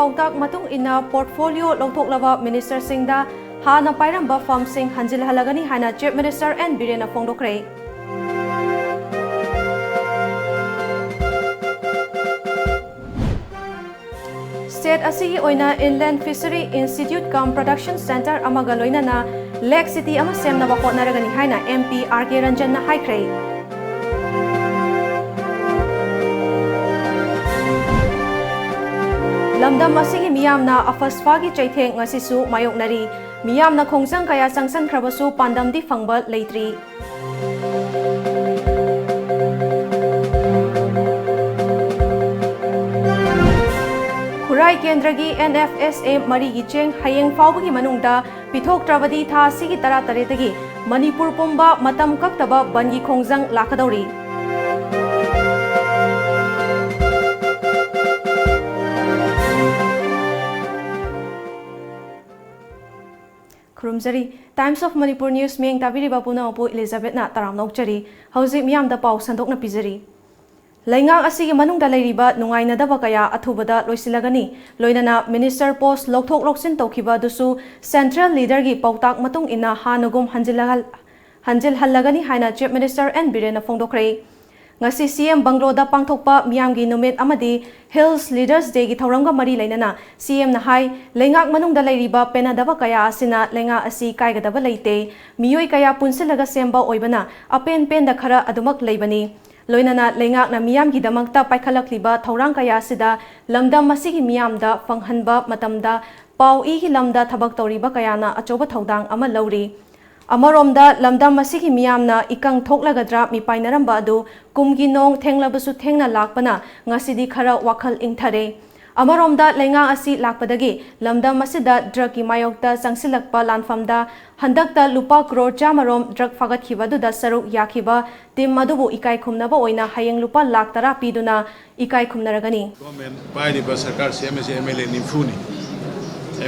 pautak matung ina portfolio longthoklaba minister singda hana pairamba farm sing hanjil halagani hana Chief Minister N Birena Fongdokre. State asigi oina Inland Fishery Institute cum Production Center amaga loinana Lake City ama semna ba hotnaragani haina MP RK Ranjan na haikre. Lamdam asigi miyamna afasfagi chaitheng ngasisu mayoknari miyamna khongjang kaya sangsan khrabasu pandamdi fangba leitri. Kurai Kendragi NFSA Marigi Cheng Hayeng Faubagi Manungda Pithok Travadi Tha Sigi Tara Taretagi Manipur Pumba Matam Kaktaba Bangi Khongjang Lakadauri. Kurumjari Times of Manipur News Meng Tabiri Bapuna Opu Elizabeth na Taram Nokchari Hausi Miyam da Pau Sandok na Pizari. Laingang asigi manungda leiriba nungainadaba kaya athubada loisilagani loinana minister post lokthok loksin tawkhiba dusu central leader gi pautak matung ina hanugum hanjil hallagani haina Chief Minister N Birena Fongdokre. Ngasi CM Bangloda pangthokpa miyamgi numit amadi Hills Leaders Day gi thauramga mari lainana CM na hai laingak manungda leiriba penadaba kaya asina lenga asi kaigadaba leite miyoi kaya punsilaga semba oibana apen pen da khara adumak leibani. Loinana lengak na miyam gi damakta paikhalakliba thaurang kaya sida lamdam masigi miyam da fanghanba matamda pau I gi lamda thabak toriba kayana achoba thaudang ama lauri. Amaromda lamdam masigi miyam na ikang thoklagadra mi painaramba adu kumgi nong thenglabasu thengna lakpana ngasidi khara wakhal ingthare. Amaromda lenga asi lakpadagi lamdam masida drug ki mayokta sangsilakpa lanfamda handakta lupa crore chamarom drug fagat khibadu da saruk yakhiba tim madubu ikai khumnaba oina hayeng lupa lakh tara piduna ikai khumnaragani. Government pai ba sarkar CMS MLA nimfuni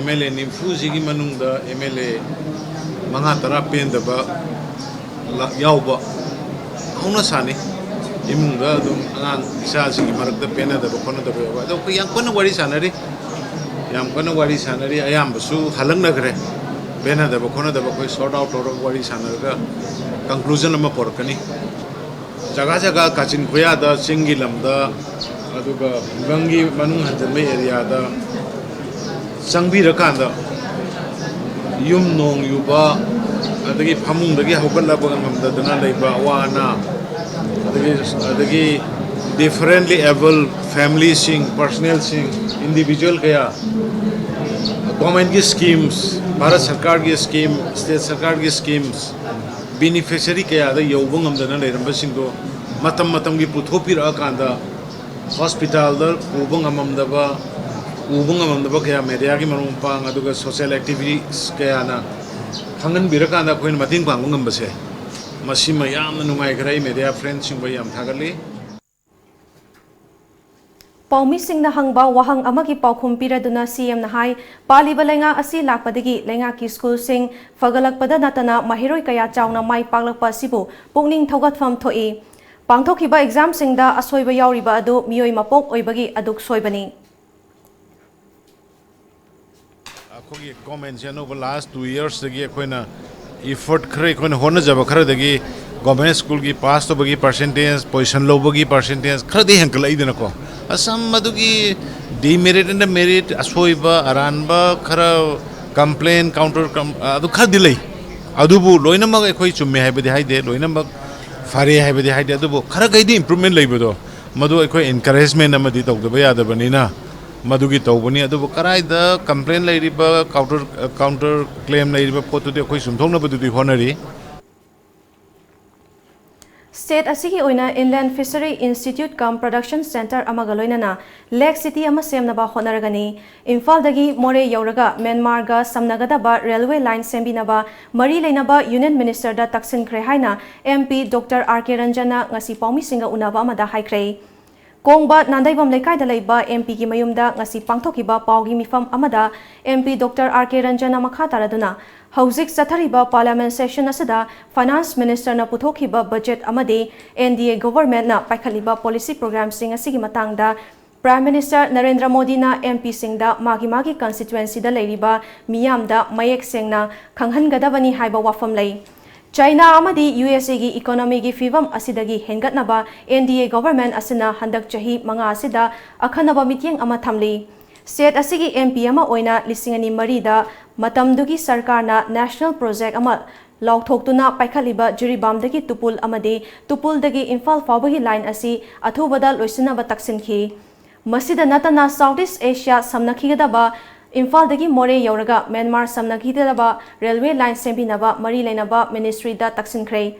MLA nimfu jigi manungda MLA manga tara pendaba yauba hauna sani imungda dum angan isa sigi marakta pena da kono da ba do ko yang kono wari sanari ayam basu halang nagre pena da kono da ko sort out or wari sanarga conclusion ama porkani jaga jaga kachin khoya da singilam da aduga bangi manung hanjame area da sangbi rakanda yum nong yuba adagi phamung dagi hokalla bangam da dana leiba wana adagi differently able family sing personnel sing individual kaya government ki schemes Bharat Sarkar ki scheme state Sarkar ki schemes beneficiary kaya da yobung amdana leiramba singdo matam ki puthopira kanda hospital da ubung amamdaba kaya media ki manungpang aduga social activities kaya na hangan birakanda koin mating pangung ambase masima yamna nungai grai media friends sing bayam thagali. Paumi singna hangba wahang amagi paukhum piraduna CM na hai paliba lenga asi lakpadagi lenga ki school sing fagalakpada natana mahiroi kaya chauna mai paglakpa sibu pukning thogatfam thoi pangthokiba exam singda asoiba yauriba adu miyoi mapok oibagi aduk soibani. Akogi comments over last 2 years dagi koina effort khare koina hona jaba khare dagi government school ki pass to bagi percentage position low bagi percentage khare de hankal idena ko asam madugi demerit and merit asoiba aranba khara complain counter adu khar dilai adubu loinamag ekhoi chumme haibadi haide loinamag fare haibadi haide adubu khara gaidi improvement leibodo madu ekhoi encouragement amadi tawdaba yadabani na madugi tawbani adubu karai da complain leiriba counter claim leiriba potu de ekhoi sumthongna badudi honari. State asigi oina Inland Fishery Institute cum Production Center amaga loinana Lake City ama semnaba honaragani Imphal dagi more yauraga Myanmar ga samnagadaba railway line sembinaba mari leinaba Union Minister da taksin khre haina MP Dr. RK Ranjana ngasi paumi singa unaba amada haikre. Kongba Nandaibam Lekai da leiba MP ki mayumda ngasi pangthokiba paugi mifam amada MP Dr. RK Ranjana makha taraduna Hauzik Sathariba Parliament session asada Finance Minister na puthokiba budget amadi NDA government na paikhaliba policy program sing asigi matangda Prime Minister Narendra Modi na MP singda magi constituency da leiriba miyamda mayek sengna khanghangadabani haiba wafam lei. China amadi USA gi economy gi fivam asidagi hengatnaba NDA government asina handak chahi manga asida akhanaba mityeng ama thamli. State asigi MP ama oina lisingani marida matamdugi sarkarna national project ama Lauthoktuna Paikhaliba Jiribamdagi Tupul Amadi Tupuldagi Imphal Fawbagi line asi athubada loisinaba taksinki. Masida natana Southeast Asia samnakhigadaba Imphaldagi More Yauraga Myanmar samnakhidaba railway line sembinaba mari leinaba ministry da taksinkhre.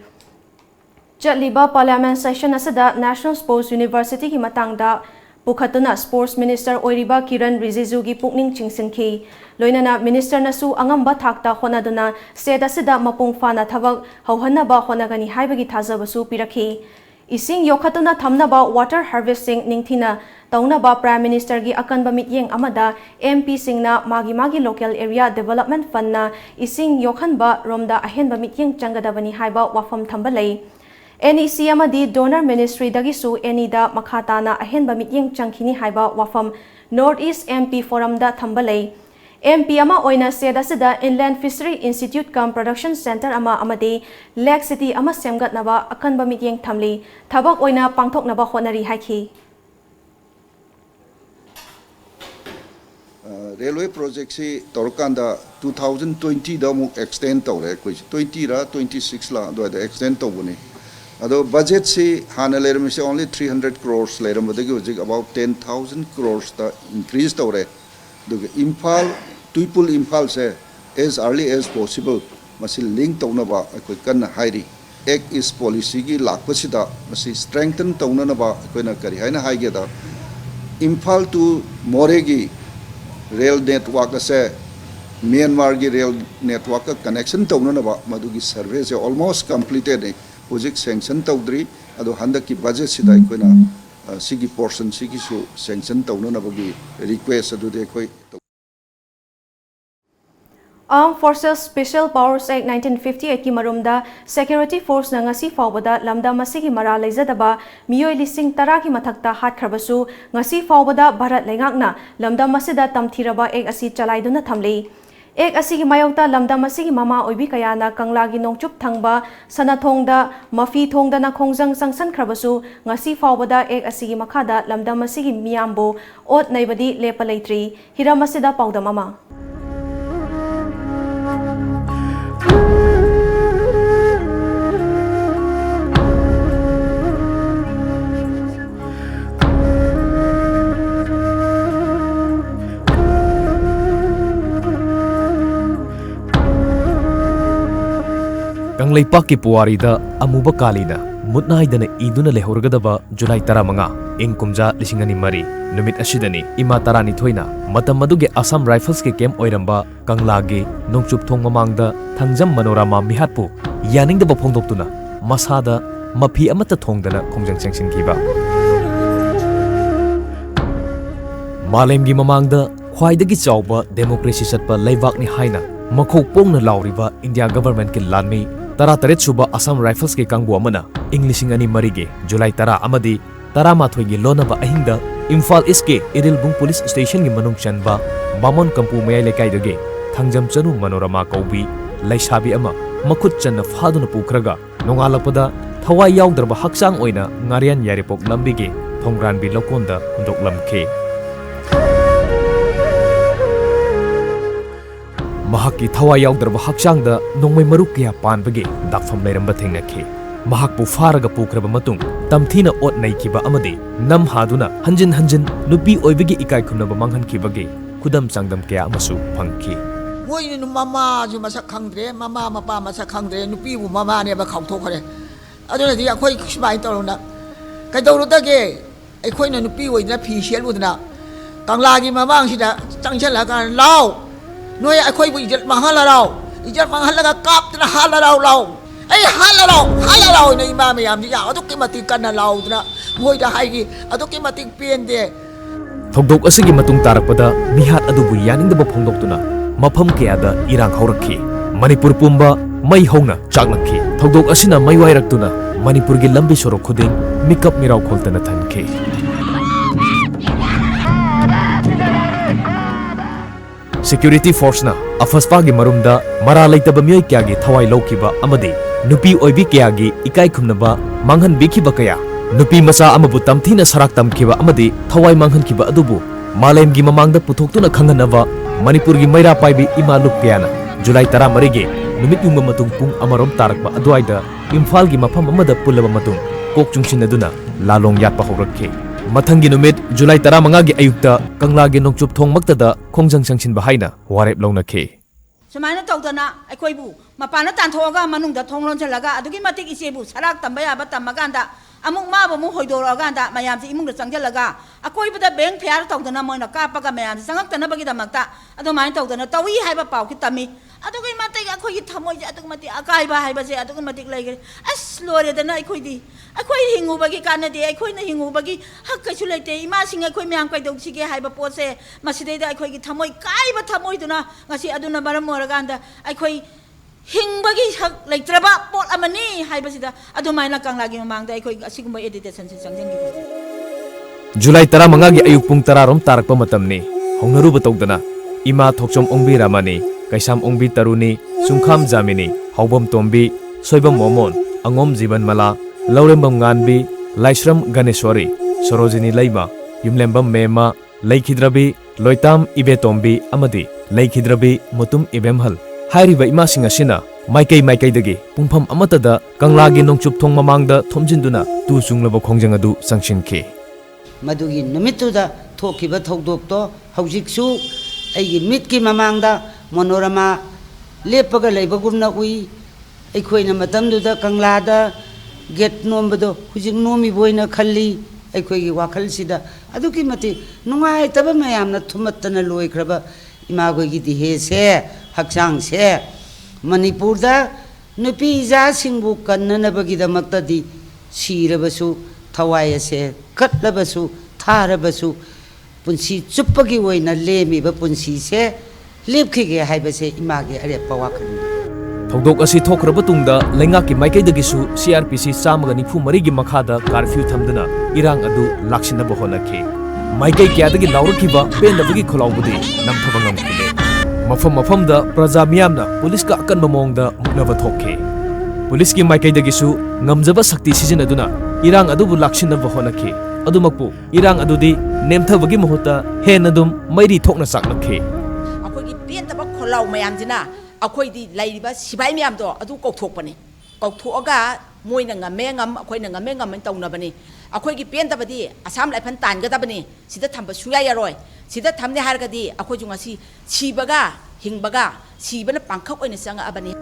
Chatliba parliament session asada National Sports University ki matangda Pukhatuna Sports Minister Oiriba Kiran Rijiju gi pukning chingsinki. Loinana Minister nasu angamba thakta honaduna state asida mapung fana thabak hauhanaba honagani haibagi thajabasu pirakhi. Ising yokhatuna thamnaba water harvesting ningthina taunaba Prime Minister gi akanba mityeng amada MP singna magi local area development fund na ising yokhanba romda ahenba mityeng changadabani haiba wafam thambalei. NEC amadi donor ministry dagisu enida makhatana ahenba mityeng changkhini haiba wafam North East MP forum da thambalei. MP ama oina seda sida Inland Fishery Institute cum Production Center ama amadi Lake City ama semgatnaba akanba mityeng thamli thabak oina pangthoknaba honari haiki. Railway project si torkanda 2020 da muk extend tawre koi 20 ra 26 la do da extend tawbuni ado budget si hana lermi se only 300 crores leram badagi ujik about 10,000 crores ta increase tawre do Imphal Tuipul Imphal se as early as possible masi link tawna ba koi kan hairi ek is policy gi lakpasida masi strengthen tawna na ba koi na kari haina haige da Imphal to Moregi rail network ase Myanmar gi rail network ka connection tawna na ba madugi survey se almost completed ne project sanction tawdri ado handa ki budget sida koina sigi portion sigi su sanction tawna na bagi request adu de koi Armed Forces Special Powers Act 1958 ki marumda security force na ngasi fawbada lamda masigi mara leizadaba miyoi lising tara ki mathakta hatkhrabasu ngasi fawbada Bharat lengakna lamda masida tamthiraba ek asi chalaiduna thamli. Ek asigi mayokta lamda masigi mama oibi kayana kanglagi nongchup thangba sanathongda mafi thongda na khongjang sangsan khrabasu ngasi fawbada ek asigi makhada lamda masigi miyambo ot naibadi lepalaitri hiramasida pawdam ama. Kanglaipak ki puwari da amuba kalina mutnaidana iduna lehorgadaba July 15 ing kumja lisingani mari numit asidani ima tarani thoina matam maduge Assam Rifles ke camp oiramba Kanglagi nongchup thong mamangda thangjam manorama mihatpu yaningdaba phongdoktuna masada mafi amata thongdana khongjang chengsinkiba malemgi mamangda khwaidagi chawba democracy satpa leibakni haina makhok pongna lauriba India government ki lanmi Tara taret suba Assam Rifles ke kangbu amana Englishing ani marige July 10 amadi tara mathoi gi lonaba ahinda Imphal East ke Irilbung Police Station gi manung chanba Bamon Kampu mayai lekai dage thangjam chanu manorama kaubi laisabi ama makhut channa phaduna pukraga nongalakpada thawai yaudrba hakchang oina ngarian yaripok lambi ge thongran bi lokonda hundoklamke Mahaki thawai yaudrba hakchangda nongmai maruk kya panbage dakfam leiramba thengnakhe mahakpu faraga pukraba matung tamthina ot naikiba amade nam haduna hanjin nupi oibagi ikai khunaba manghankibage khudam changdam kya amasu phangki moinu mama ju masak khangdre mama mapa masak khangdre nupi bu mama ne ba khawthokhare aduna di akhoi khsbai torona kaidorudage akhoi na nupi oina phi shelbudna kanglagi mamang sida changchala kan law Noi akhoi bu ijat mahal la kap tna hal la ai hal la no imam yam ya aduk mati kan la tna moi da hai gi aduk mati pen de thogdok asigi matung tarakpada mihat adubu yaningdaba phongdoktuna mafam kayada irang haurakhi Manipur pumba mai hongna chaklakhi thogdok asina mai wairaktuna Manipur gi lambi sorok khuding mikap mirau kholtana thankhe Security Force na afaspa gi marumda mara leitaba mioi kya gi thawai laukiba amadi nupi oibi kya gi ikai khumnaba manghan bikiba kaya nupi macha amabu tamthina sarak tamkiba amadi thawai manghan kiba adubu malem gi mamangda puthoktu khanganaba Manipur gi maira paibi ima lup kayana July 13 gi numit yungba matung pung amarom tarakba adwaida Imphal gi mafam amada pulaba matung kok chungsin aduna lalong yatpa hokrakhe Mathangi numit July 15 gi ayukta Kangla gi nongchup thong maktada khongjang sangsin bahaina warep lawna khe Sumana tawdana aikoibu mapana tanthoga manungda thonglon chalaga adugi matik isebu sarak tamba yaba tamaganda amuk mabu mu hoidoraganda mayamsi imungda changjalaga akoibada bank fair tawdana moina kapaga mayamsi sangakta bagi damakta adumain tawdana tawi haiba pau ki tami adugi matik akoi thamoi adugi matik akaiba haiba se adugi matik laigre as lore dana aikoidi akoi hingubagi kanade akoi na hingubagi hakkachu leite ima singa akoi myam kai dawsige haiba pose masideida akoi gi thamoi kaiba thamoi duna ngasi aduna baram moraganda akoi hingbagi hak leitraba pot amani haibasida adumaina kanglagi mamangda akoi asigumba editation se changjangi July 15 gi ayuk pung 10 rom tarakpa matamni hongnaru batawdana ima thokchom ongbi ramani kaisam ongbi taruni sungkham jamini haubam tombi soibam momon angom jiban mala laurembam nganbi laisram ganeshwari sorojini laima yumlembam mema laikhidrabi loitam ibetombi amadi laikhidrabi mutum ibemhal hairiba imasing asina maikai dagi pungpham amatada kanglagi nongchup thong mamangda thomjinduna tu sunglaba khongjang adu sangsinkhe Madugi numituda thokiba thodokto haujiksu aigi mitki mamangda monorama lepaga leibagumna ui aikhoina matamduda kanglada get nombado hujik nomi boina khalli aikhoigi wakhalsida aduki mati nungai taba mayamna thumattana loikraba imagoigi dihe se hakchang se Manipurda nupi ja singbu kannanabagi damaktadi sirabasu thawai ase katlabasu tharabasu punsi chuppagi oina lemiba punsi se lepkhige haibase image arepa wakhani Thogdok asi thokraba tungda lengaki maikai dagisu CRPC chamaga nifu mari gi makhada curfew thamduna irang adu laksinaba honakhe maikai kyadagi laurakiba pendabagi kholaubudi namthaba ngamkhide mafam da praja miyamna police ka akan mamongda muknaba thokhe police ki maikai dagisu ngamjaba sakti sizinaduna irang adu bu laksinaba honakhe adumakpu irang adudi nemthabagi muhuta henadum mairi thokna saknakhe akoigi pentaba kholau mayamjina akoidi lairiba sibai miyamdo adu kokthokpani kokthooga moina ngamengam akoina ngamengam tawnabani akoigi pentabadi asam laifan tangadabani sida thamba suya yaroi sida thamne hargadi akoju ngasi sibaga hingbaga sibana pangkhak oina changa abani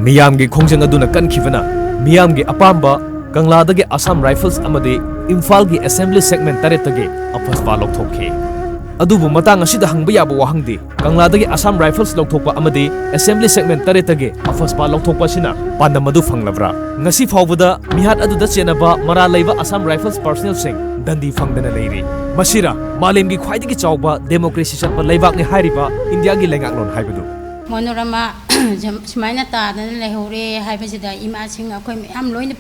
miyamgi khongjang aduna kankhibana miyamgi apamba Kangladagi Assam Rifles amadi Imphal gi Assembly Segment taretage afaspa lokthokhe adubu matang asida hangba yaba wahangdi Kangladagi Assam Rifles lokthokpa amadi Assembly Segment taretage afaspa lokthokpa sina pandamadu fanglabra ngasi fawbada mihat aduda chenaba mara leiba Assam Rifles personnel sing dandi fangdana leiri masira malemgi khwaidagi chawba democracy satpa leibakni hairiba India gi lengaklon haibadu Monorama sumaina tadana lehore haibasida imasing akoi am loina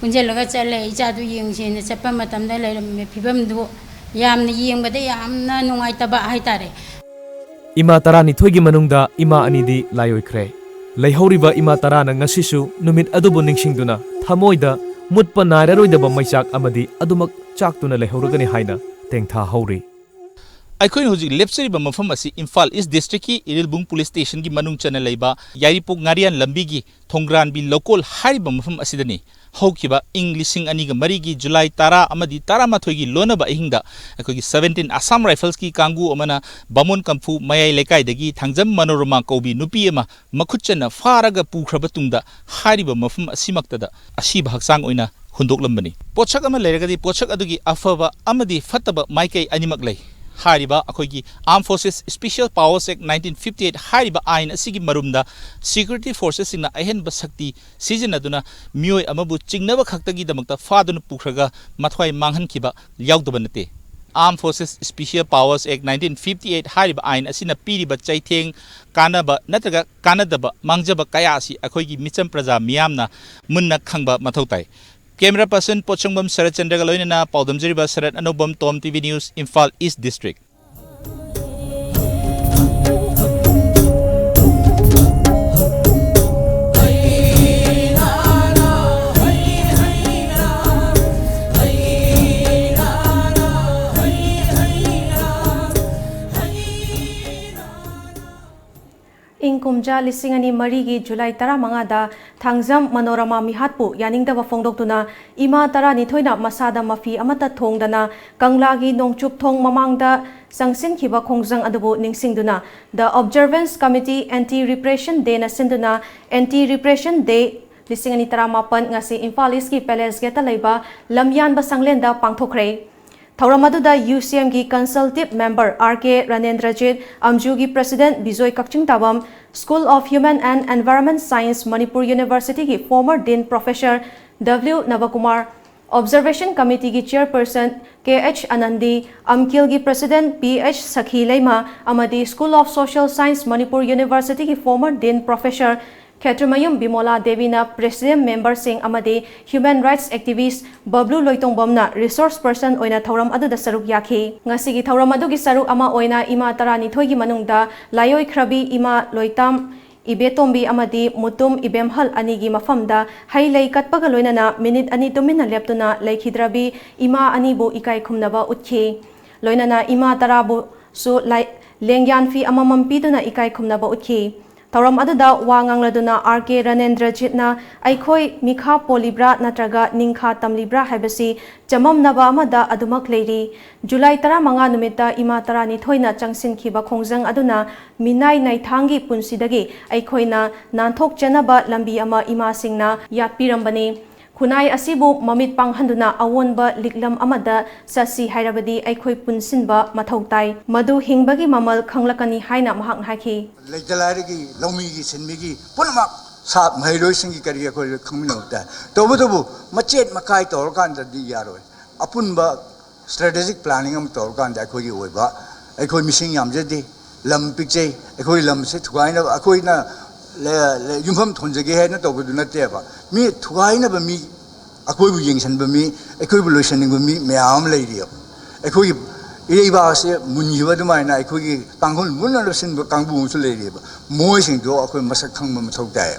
punjelaga chale ichadu yengsene chapa matamda leirame phibamdu yamna yengbada yamna nungaitaba haitare Ima tarani thoigi manungda ima anidi layoikre leihoriba ima tarana ngasisu numit adubu ningsingduna thamoida mutpa nairaroidaba maichak amadi adumak chaktuna leihoragani haina tengtha hauri ꯑꯩꯈꯣꯏꯅ ꯍꯧꯖꯤꯛ ꯂꯦꯞꯆꯔꯤꯕ ꯃꯐꯝ ꯑꯁꯤ ꯏꯝꯐꯥꯜ ꯏꯁ ꯗꯤꯁꯇ꯭ꯔꯤꯛꯀꯤ Irilbung police ꯁ꯭ꯇꯦꯁꯟꯒꯤ ꯃꯅꯨꯡ ꯆꯟꯅ ꯂꯩꯕ ꯌꯥꯏꯔꯤꯄꯣꯛ ꯉꯥꯔꯤꯌꯥꯟ ꯂꯝꯕꯤꯒꯤ ꯊꯣꯡꯒ꯭ꯔꯥꯟꯕꯤ ꯂꯧꯀꯣꯜ ꯍꯥꯏꯔꯤꯕ ꯃꯐꯝ ꯑꯁꯤꯗꯅꯤ ꯍꯧꯈꯤꯕ ꯏꯪ 2002ꯒꯤ ꯖꯨꯂꯥꯏ 10 ꯑꯃꯗꯤ 11ꯒꯤ ꯂꯣꯟꯅꯕ ꯑꯍꯤꯡꯗ ꯑꯩꯈꯣꯏꯒꯤ 17 ꯑꯁꯥꯝ ꯔꯥꯏꯐꯜꯁꯀꯤ ꯀꯥꯡꯕꯨ ꯑꯃꯅ ꯕꯥꯃꯣꯟ ꯀꯝꯐꯨ ꯃꯌꯥꯏ ꯂꯩꯀꯥꯏꯗꯒꯤ ꯊꯥꯡꯖꯝ ꯃꯅꯣꯔꯃꯥ ꯀꯧꯕꯤ ꯅꯨꯄꯤ ꯑꯃ ꯃꯈꯨꯠ ꯆꯟꯅ ꯐꯥꯔꯒ ꯄꯨꯈ꯭ꯔꯕ ꯇꯨꯡꯗ ꯍꯥꯏꯔꯤꯕ ꯃꯐꯝ ꯑꯁꯤꯃꯛꯇꯗ ꯑꯁꯤꯕ ꯍꯛꯆꯥꯡ ꯑꯣꯏꯅ ꯍꯨꯟꯗꯣꯛꯂꯝꯕꯅꯤ ꯄꯣꯠꯁꯛ ꯑꯃ ꯂꯩꯔꯒꯗꯤ ꯄꯣꯠꯁꯛ ꯑꯗꯨꯒꯤ ꯑꯐꯕ ꯑꯃꯗꯤ ꯐꯠꯇꯕ ꯃꯥꯏꯀꯩ ꯑꯅꯤꯃꯛ ꯂꯩ Hariba akoigi Armed Forces Special Powers Act 1958 hariba ain asigi marumda security forces singna ahenba sakti sizinaduna mioi amabu chingnaba khaktagi damakta faduna pukhraga mathwai manghankiba yaudaba nate Armed Forces Special Powers Act 1958 hariba ain asina piriba chaitheng kanaba natraga kanadaba mangjaba kaya asi akoigi micham praja miyamna munna khangba mathautai Camera person Pochongbam Sarat Chandra Galoina Paudam Jiriba Sarat Anobam Tom TV News Imphal East District ꯏꯪ ꯀꯨꯝꯖꯥ 2004ꯒꯤ ꯖꯨꯂꯥꯏ 15ꯗ ꯊꯥꯡꯖꯝ ꯃꯅꯣꯔꯃꯥ ꯃꯤꯍꯥꯠꯄꯨ ꯌꯥꯅꯤꯡꯗꯕ ꯐꯣꯡꯗꯣꯛꯇꯨꯅ ꯏꯃꯥ 12ꯅ ꯃꯁꯥꯗ ꯃꯐꯤ ꯑꯃꯠꯇ ꯊꯣꯡꯗꯅ ꯀꯪꯂꯥꯒꯤ ꯅꯣꯡꯆꯨꯞ ꯊꯣꯡ ꯃꯃꯥꯡꯗ ꯆꯪꯁꯤꯟꯈꯤꯕ ꯈꯣꯡꯖꯪ ꯑꯗꯨꯕꯨ ꯅꯤꯡꯁꯤꯡꯗꯨꯅ ꯗ ꯑꯣꯕꯖꯔꯚꯦꯟꯁ ꯀꯃꯤꯇꯤ ꯑꯦꯟꯇꯤ ꯔꯤꯄ꯭ꯔꯦꯁꯟ ꯗꯦꯅ ꯁꯤꯟꯗꯨꯅ ꯑꯦꯟꯇꯤ ꯔꯤꯄ꯭ꯔꯦꯁꯟ ꯗꯦ 2018 ꯉꯁꯤ ꯏꯝꯐꯥꯜ ꯏꯁꯀꯤ ꯄꯦꯂꯦꯁ ꯒꯦꯠꯇ ꯂꯩꯕ ꯂꯝꯌꯥꯟꯕ ꯁꯪꯂꯦꯟꯗ ꯄꯥꯡꯊꯣꯛꯈ꯭ꯔꯦ꯫ ꯊꯧꯔꯝ ꯑꯗꯨꯗ UCMꯒꯤ ꯀꯟꯁꯜꯇꯤꯚ ꯃꯦꯝꯕꯔ RK ꯔꯥꯅꯦꯟꯗ꯭ꯔꯖꯤꯠ, ꯑꯝꯖꯨꯒꯤ president Bijoy Kakchingtabam, school of human and environment science Manipur ꯌꯨꯅꯤꯚꯔꯁꯤꯇꯤꯒꯤ former dean professor W. Navakumar, observation committee की चेयरपर्सन KH आनंदी, अमकिल की प्रेसिडेंट PH सखी लेमा, अमदी school of social science Manipur university की former dean professor Khetrimayum Bimola देवीना प्रेसिडेंट मेंबर सिंह अमदी human rights activist Bablu लोइतोंबमना resource person ओइना थौरम अदुदा सरुक याखी। ngasi gi thauram adugi saruk ama oina ima 12 gi manungda layoi khrabi ima loitam Ibetombi amadi mutum ibemhal anigi mafamda hailei katpaga loinana minute ani tumina leptuna laikhidrabi ima anibu ikai khumnaba utkhi loinana ima tarabu su lengyan fi amamam piduna ikai khumnaba utkhi Tauram aduda wangangladuna RK Ranendrajitna aikhoi mikha polibra natraga ningkha tamlibra haibasi chamamnaba amada adumak leiri July 15 numita ima 12 na changsinkhiba khongjang aduna minai naithangi punsidagi aikhoina nanthok chanaba lambi ama ima singna yatpirambani Khunai asibu mamit panghanduna awonba liklam amada sasi hairabadi aikhoi punsinba mathautai madu hingbagi mamal khanglakani haina mahak haiki Lejalari lomi gi sinmi gi punama sa mailoi singi kari ko khangmino ta tobu machet makai tor kan da di yaroi apunba strategic planning am tor kan da ko gi oiba aikoi missing yam je di lam pikje aikoi lam se thuai na akoi na le yumpham thonjage he na tobu na te ba mi thuai na ba mi akoi bu yingsan ba mi aikoi bu loisaning ba mi myam lei ri aikoi Iba se munyiba dumai na aikoi kangkhol munna losin ba kangbu su lei ri ba moi sing do akoi masak khangba mathok dai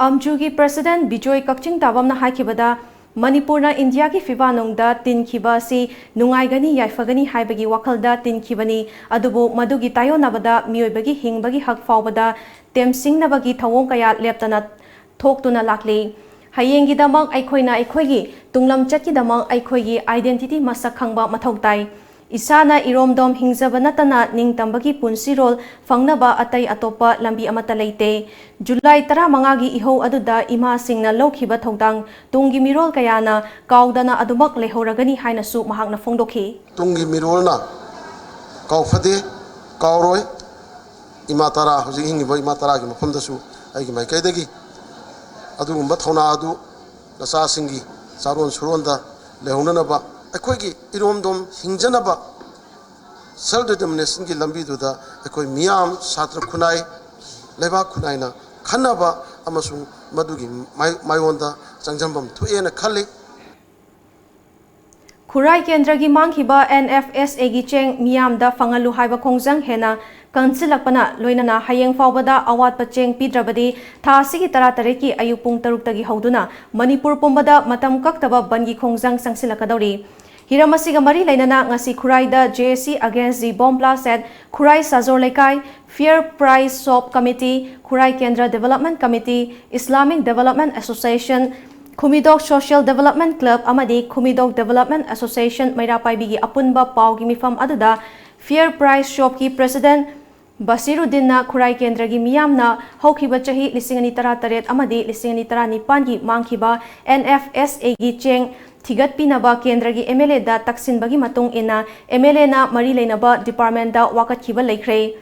Amjugi President Bijoy Kakching Tabam na haikibada Manipurna India ki fibanongda tinkhiba si nungaigani yaifagani haibagi wakalda tinkibani adubu madugi tayonabada mioibagi hingbagi hak faubada temsingnabagi thawong kaya leptana thoktuna lakli Hayengi damang aikhoina aikhoigi tunglam chatki damang aikhoigi identity masak khangba mathautai Isana iromdom hingjaba natana ningtambagi punsi rol fangnaba atai atopa lambi amata leite July 15 gi iho aduda ima singna lokhiba thongdang tungi mirol kayana kaudana adumak lehoragani haina su mahakna phongdokhi tungi mirolna kaufade kauroi ima tara hoji hingi bo ima tara gi mafamda su ai gi mai kaidagi adugumba thona adu nasa singi saron suronda lehunanaba akhoi iromdom hingjanaba self determination ki lambi duda akhoi miyam satra khunai leba khunai na khanaba amasung madugi mayonda changjambam thuena khali Khurai Kendra gi mangkhiba NFSA gi cheng miyam da fangalu haiba khongjang hena kansilakpana loinana hayeng faubada awat pacheng pidrabadi tha sigi 13 ki ayupung 6 tagi hauduna Manipur pumbada matam kaktaba bangi khongjang sangsilakadori Hiramasiga mari lainana ngasi Khurai da JSC against the bomb blast at Khurai Sajor Lekai Fair Price Shop Committee Khurai Kendra Development Committee Islamic Development Association Khumidok Social Development Club amadi Khumidok Development Association Mairapaibi apunba paugi mifam aduda Fair Price Shop ki President Basiruddin na Khurai Kendra gi miyamna hokhiba chahi 2018 amadi 2019 gi mangkhiba NFSA gi cheng Thigat pinaba Kendra gi MLA da taksin bagi matung ina MLA na mari leinaba department da wakat khiba leikhrei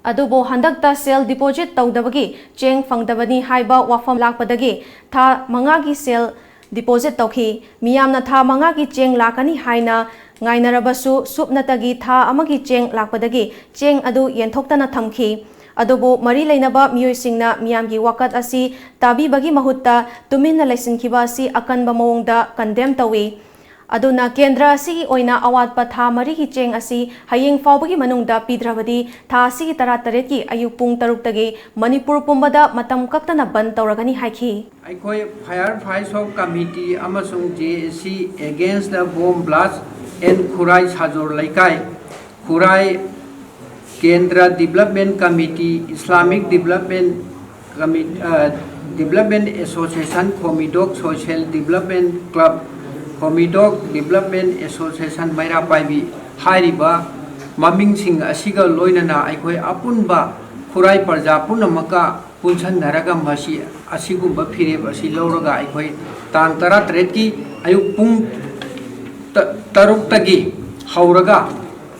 Adubo handakta sale deposit tawdabagi cheng fangdabani haiba wafam lakpadagi tha mangagi sale deposit tawkhi miyamna tha mangagi cheng lakani haina ngainarabasu supnatagi tha amagi cheng lakpadagi cheng adu yentoktana thamkhi adubo mari leinaba mioisingna miyamgi wakat asi tabi bagi mahutta tuminna laisinkiba asi akanba mawongda condemn tawi Aduna Kendra asi oina awat pa tha mari ki cheng asi hayeng faubagi manungda pidrabadi tha asi 13 ki ayupung 6 tagi Manipur pumbada matam kaktana ban tawragani haiki Aikoi Fire Price Shop Committee amasung JSC against the bomb blast and Khurai Sajor Lekai Khurai Kendra Development Committee, Islamic Development Development Association, Komidok Social Development Club, Komidok Development Association Maira Paibi, Hariba, Maming Sing Asiga Loinana, Aikoi Apunba, Kurai Parja Punamaka, Punsan Naraga Masi, Asigumba Pirib, Asiloraga, Aikoi, Tantara Treti, Ayupung Taruk Tagi, Hauraga,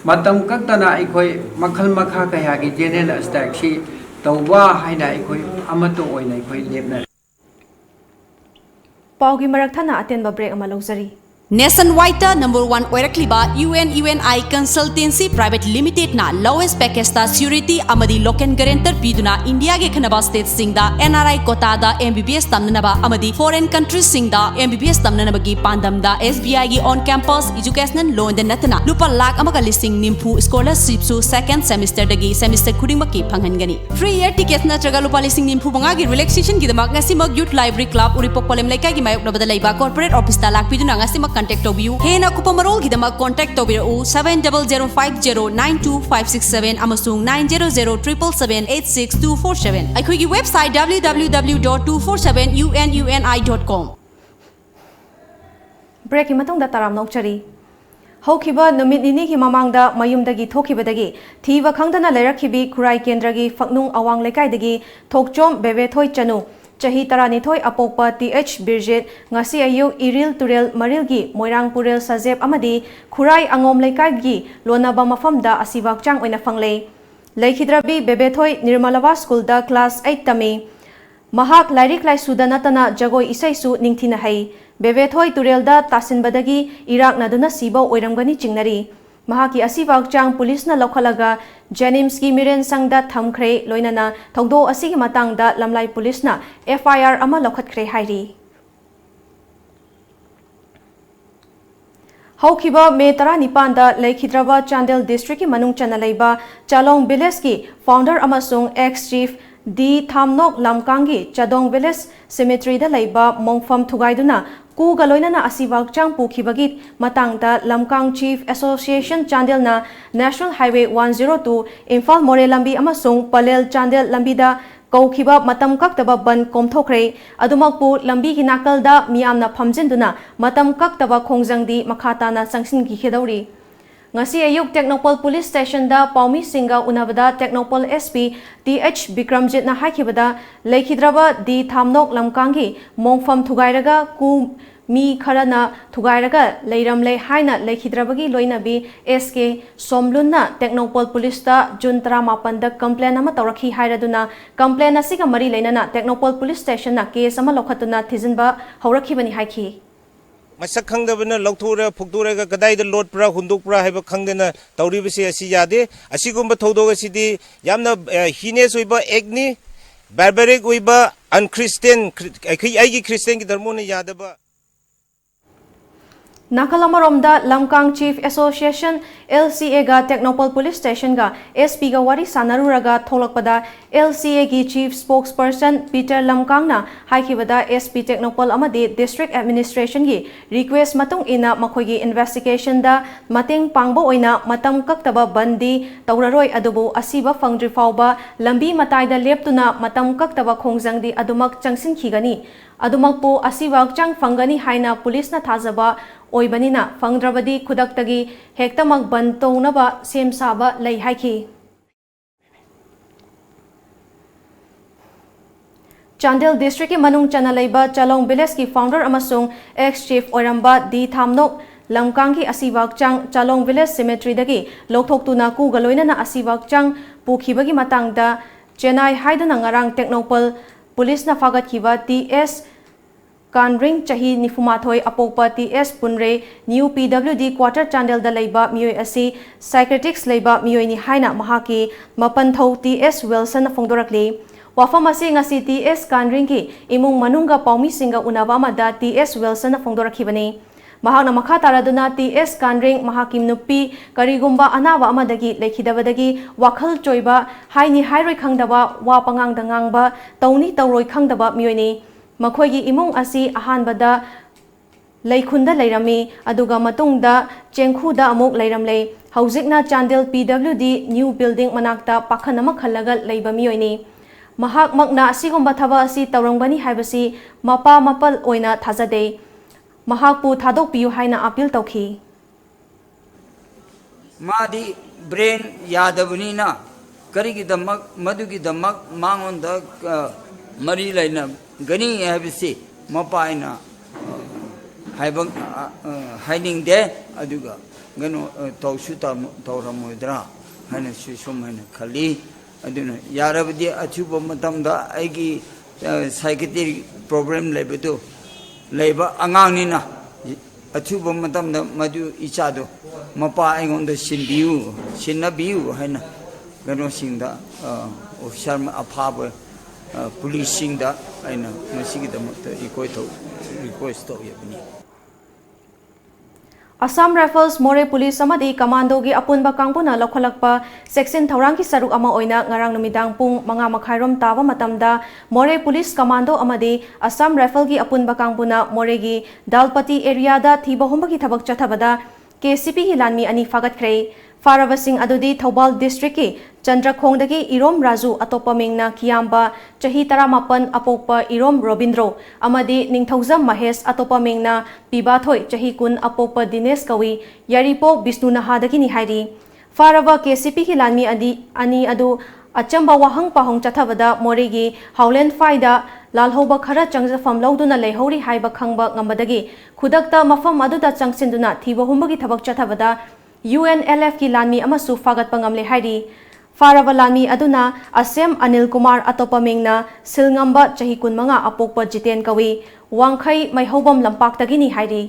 Matam Katana, Aikoi, Makal Maka Kayagi, General Staxi, Tawa Haina Aikoi, Amato Oina Aikoi Lebna. Paugi Marathana atenba break amalozari. Nationwide #1 oirakliba UNI Consultancy Private Limited na lowest package ta security amadi local guarantor piduna India ge khanaba state singda NRI quota da MBBS tamnaba amadi foreign countries singda MBBS tamnaba gi pandam da SBI gi on campus educational loan da natna lupa lakh amaga listing nimpu scholarship su second semester dagi semester khuding maki phanghangani free year ticket na traga lupa listing nimpu banga gi relaxation gi damak ngasi mag youth library club uripok polem laikai gi mayok na badalai ba corporate office ta lak piduna ngasi contact Tobiu. Hena Kupamarol Hidama contact Tobiu 7005092567 Amasung 90077778647. Aikuigi website www.247ununi.com. Break imatong da taram nokchari. Haukiba numit nini ki mamangda mayumdagi thokibadagi thiba khangdana lerakhibi Kurai Kendragi Faknung Awang Lekaidagi Thokchom Bebethoi Chanu Chahi Taranithoi Apokpa TH Birjet ngasi ayuk Iril Turel Marilgi Moirang Purel Sajeb amadi Kurai Angom Lekaigi Lonaba Mafamda Asibakchang oina fanglei Leikidrabi Bebethoi Nirmalawa School da class 8 tami Mahak Lairik Lai Sudanatana Jagoi Isaisu Ningthina hai Bebethoi Turelda Tasinbadagi Irak Naduna Sibo Oiramgani Chingnari Mahaki Asibakchang Police na Lokhalaga Janims ki Miren Sangda Thamkhre Loinana Thogdo Asigi Matangda Lamlai Police na FIR ama lokhatkre hairi Haukiba Me 19 da Leikhidraba Chandel District ki Manung Chana Leiba Chalong Village ki founder amasung ex chief D Thamnok Lamkangi Chadong Village Cemetery da Leiba Mongfam Thugaiduna Ku Galoinana Asibakchang Pukhibagit Matangda Lamkang Chief Association Chandel na National Highway 102 Imphal More Lambi amasung Palel Chandel Lambida Kaukiba Matam Kaktaba Ban Komthokre Adumakpu Lambi Hinakalda Miyamna Phamjinduna Matam Kaktaba Khongjangdi Makhatana Sangsin ki Khidauri Ngasi ayuk Technopol Police Station da Paumi Singa Unabada Technopol SP TH Bikramjit na haikibada Leikhidraba D Thamnok Lamkangi Mongfam Thugairaga ku mi kharana Thugairaga Leiramle haina Leikhidrabagi loinabi SK Somlunna Technopol Police ta June 18 da complaint ama tawrakhi hairaduna complaint asiga mari leinana Technopol Police Station na case ama lokhatuna thijinba hawrakhibani haiki Masak Kangdabana, Lotura, Puktura, Gadai, the Lord Pra, Hundukra, have a Kangana, Tauribasi, Asiyade, Asigumba Todoga City, Yamna, Hines Wiba, Egni, Barbaric Wiba, and Christian, Aigi Christian, Darmona Yadaba. Nakalamaromda Lamkang Chief Association LCA ga Technopol Police Station ga SP ga wari sanaruraga tholakpada LCA gi Chief Spokesperson Peter Lamkang na haikibada SP Technopol amadi District Administration gi request matung ina makhoigi investigation da mateng pangbo oina matam kaktaba bandi tauraroi adubu asiba fangdri fauba lambi mataida leptuna matam kaktaba khongjangdi adumak changsin khigani adumakpu asibakchang fangani haina police na thazaba oibanina fangdrabadi khudaktagi hektamak ban tounaba sem saba lei haiki Chandel District ki Manung Chana Leiba Chalong Village ki founder amasung ex chief Oiramba D Thamnok Lamkangi Asibakchang Chalong Village Cemetery dagi lokthoktu ku galoina na Asibakchang pukhibagi matangda Chennai haidana ngarang Technopol Police na fagatkiba TS Kanring Chahi Nifumathoi Apokpa TS Punre New PWD Quarter Chandel da Leiba Mioi asi Psychiatrics Leiba Mioi ni haina mahaki Mapanthau TS Wilson Fongdorakli Wafam asi ngasi TS Kanring ki imung manungga paumi singa unaba amada TS Wilson Fongdorakhibani Mahakna makha taraduna TS Kanring mahakim nupi karigumba anaba amadagi lekhidabadagi wakhal choiba haini hairoi khangdaba wa pangangda ngangba tauni tauroi khangdaba mioini makhoigi imung asi ahanbada leikhunda leirami aduga matungda chengkhuda amuk leiramle Haujikna Chandel PWD New Building Manakta Pakhan ama khallaga leiba miyoini. Mahak makna asigumba thaba asi tawrangbani haibasi mapa mapal oina thajade. Mahakpu thadokpiyu haina appeal tawki. Madi brain yadabunina karigidamak madugidamak mangonda mari laina gani habisi mapaina haibang hiding de aduga gano tawsuta tawramudra hana susum hana khali aduna yarabdi achuba matamda aigi psychiatric problem lebetu leba angangnina achuba matamda madu ichado mapa aingonda sinnabiu haina gano singda officer afaba police singda aina masigidamata request tawyabni. Assam Rifles More Police amadi Commando gi apunba kangpuna lokholakpa section thorang ki saruk ama oina ngarang numidang pung 5:30 tawa matamda More Police Commando amadi Assam Rifle gi apunba kangpuna More gi Dalpati area da thiba homba ki thabak chathabada KCP hi lanmi ani fagat khrei Faravasing adudi Thobal District ki Chandrakhongdagi Irom Raju atopa mingna Kiyamba chahi 18 apokpa Irom Robindro amadi Ningthaujam Mahesh atopa mingna Pibathoi chahi kun apokpa Dinesh Kawi Yaripo Bisnu Nahadagi ni hairi Farava KCP ki lanmi ani adu achamba wahang pahong chathabada Moregi Howland Faida lalhoba khara changjafam lauduna leihori haiba khangba ngambadagi khudakta mafam aduda changsinduna thiba humbagi thabak chathabada UNLF ki lanmi amasu fagat pangamle hairi Farava lanmi aduna Asem Anil Kumar atopa mingna Silngamba chahi kun manga apokpa Jiten Kawi Wangkhai maihobam lampaktagi ni hairi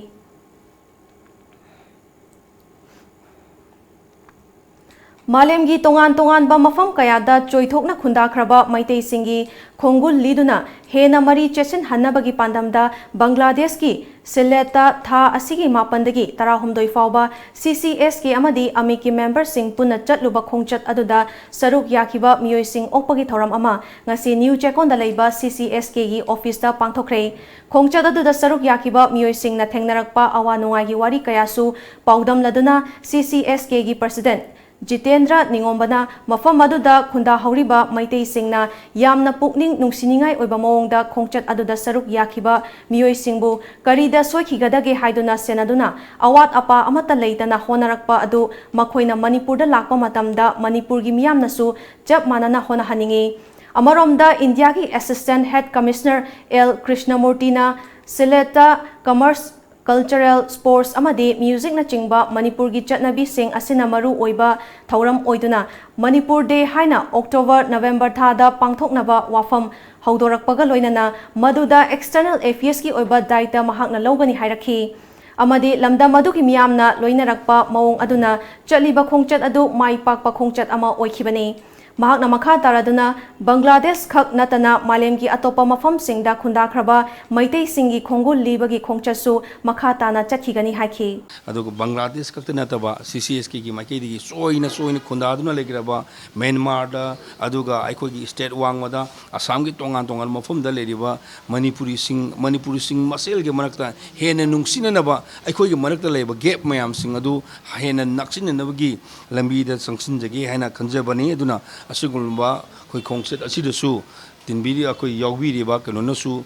Malemgi tongan ba mafam kayada choithokna khundakhraba maitei singi khongul liduna hena mari chesin hannabagi pandamda Bangladesh ki Sileta tha asigi mapandagi tarahumdoi fawba CCS ki amadi amiki member sing punna chatluba khongchat aduda saruk yakiba miyoi sing okpagi thoram ama ngasi New Chekon da leiba CCS ki office da pangthokre khongchat aduda saruk yakiba miyoi sing na thengnarakpa awa nungai gi wari kayasu paudam laduna CCS ki president Jitendra Ningombana mafam aduda khunda hauriba maitei singna yamna pukning nungsiningai oiba mawongda khongchat aduda saruk yakiba miyoi singbu karida soikhigadage haiduna senaduna awat apa amata leitana honarakpa adu makhoina Manipur da lakpa matamda Manipur gi miyamnasu jab manana hona haningi Amaromda India ki Assistant Head Commissioner L Krishnamurti na Sileta Commerce Cultural Sports amadi music na chingba Manipur gi chatnabi sing asina maru oiba thauram oiduna Manipur Day haina October November thada pangthoknaba wafam haudorakpaga loinana maduda external affairs ki oiba daita mahakna logani hairakhi amadi lamda madu ki miyamna loinarakpa mawong aduna chaliba khongchat adu mai pakpa khongchat ama oikhibani Mahakna makha taraduna Bangladesh khak natana malemgi atopa mafam singda khundakhraba maitei singi khongul libagi khongchasu makha tana chakhigani haiki adugo Bangladesh khak nataba CCS ki maikei digi soina khundaduna legiraba Myanmar da aduga aikogi state wangmada Assam gi tongan mafam da leriba Manipuri sing masel ge manakta hena nungsinanaba aikogi manakta leba gap mayam sing adu hena naksinanabagi lambi da sangsinjagi haina khanjabani aduna Asugulba, Koi Kongset, Asidasu, Tinbiri, Akoi Yogiriba, Kanonasu,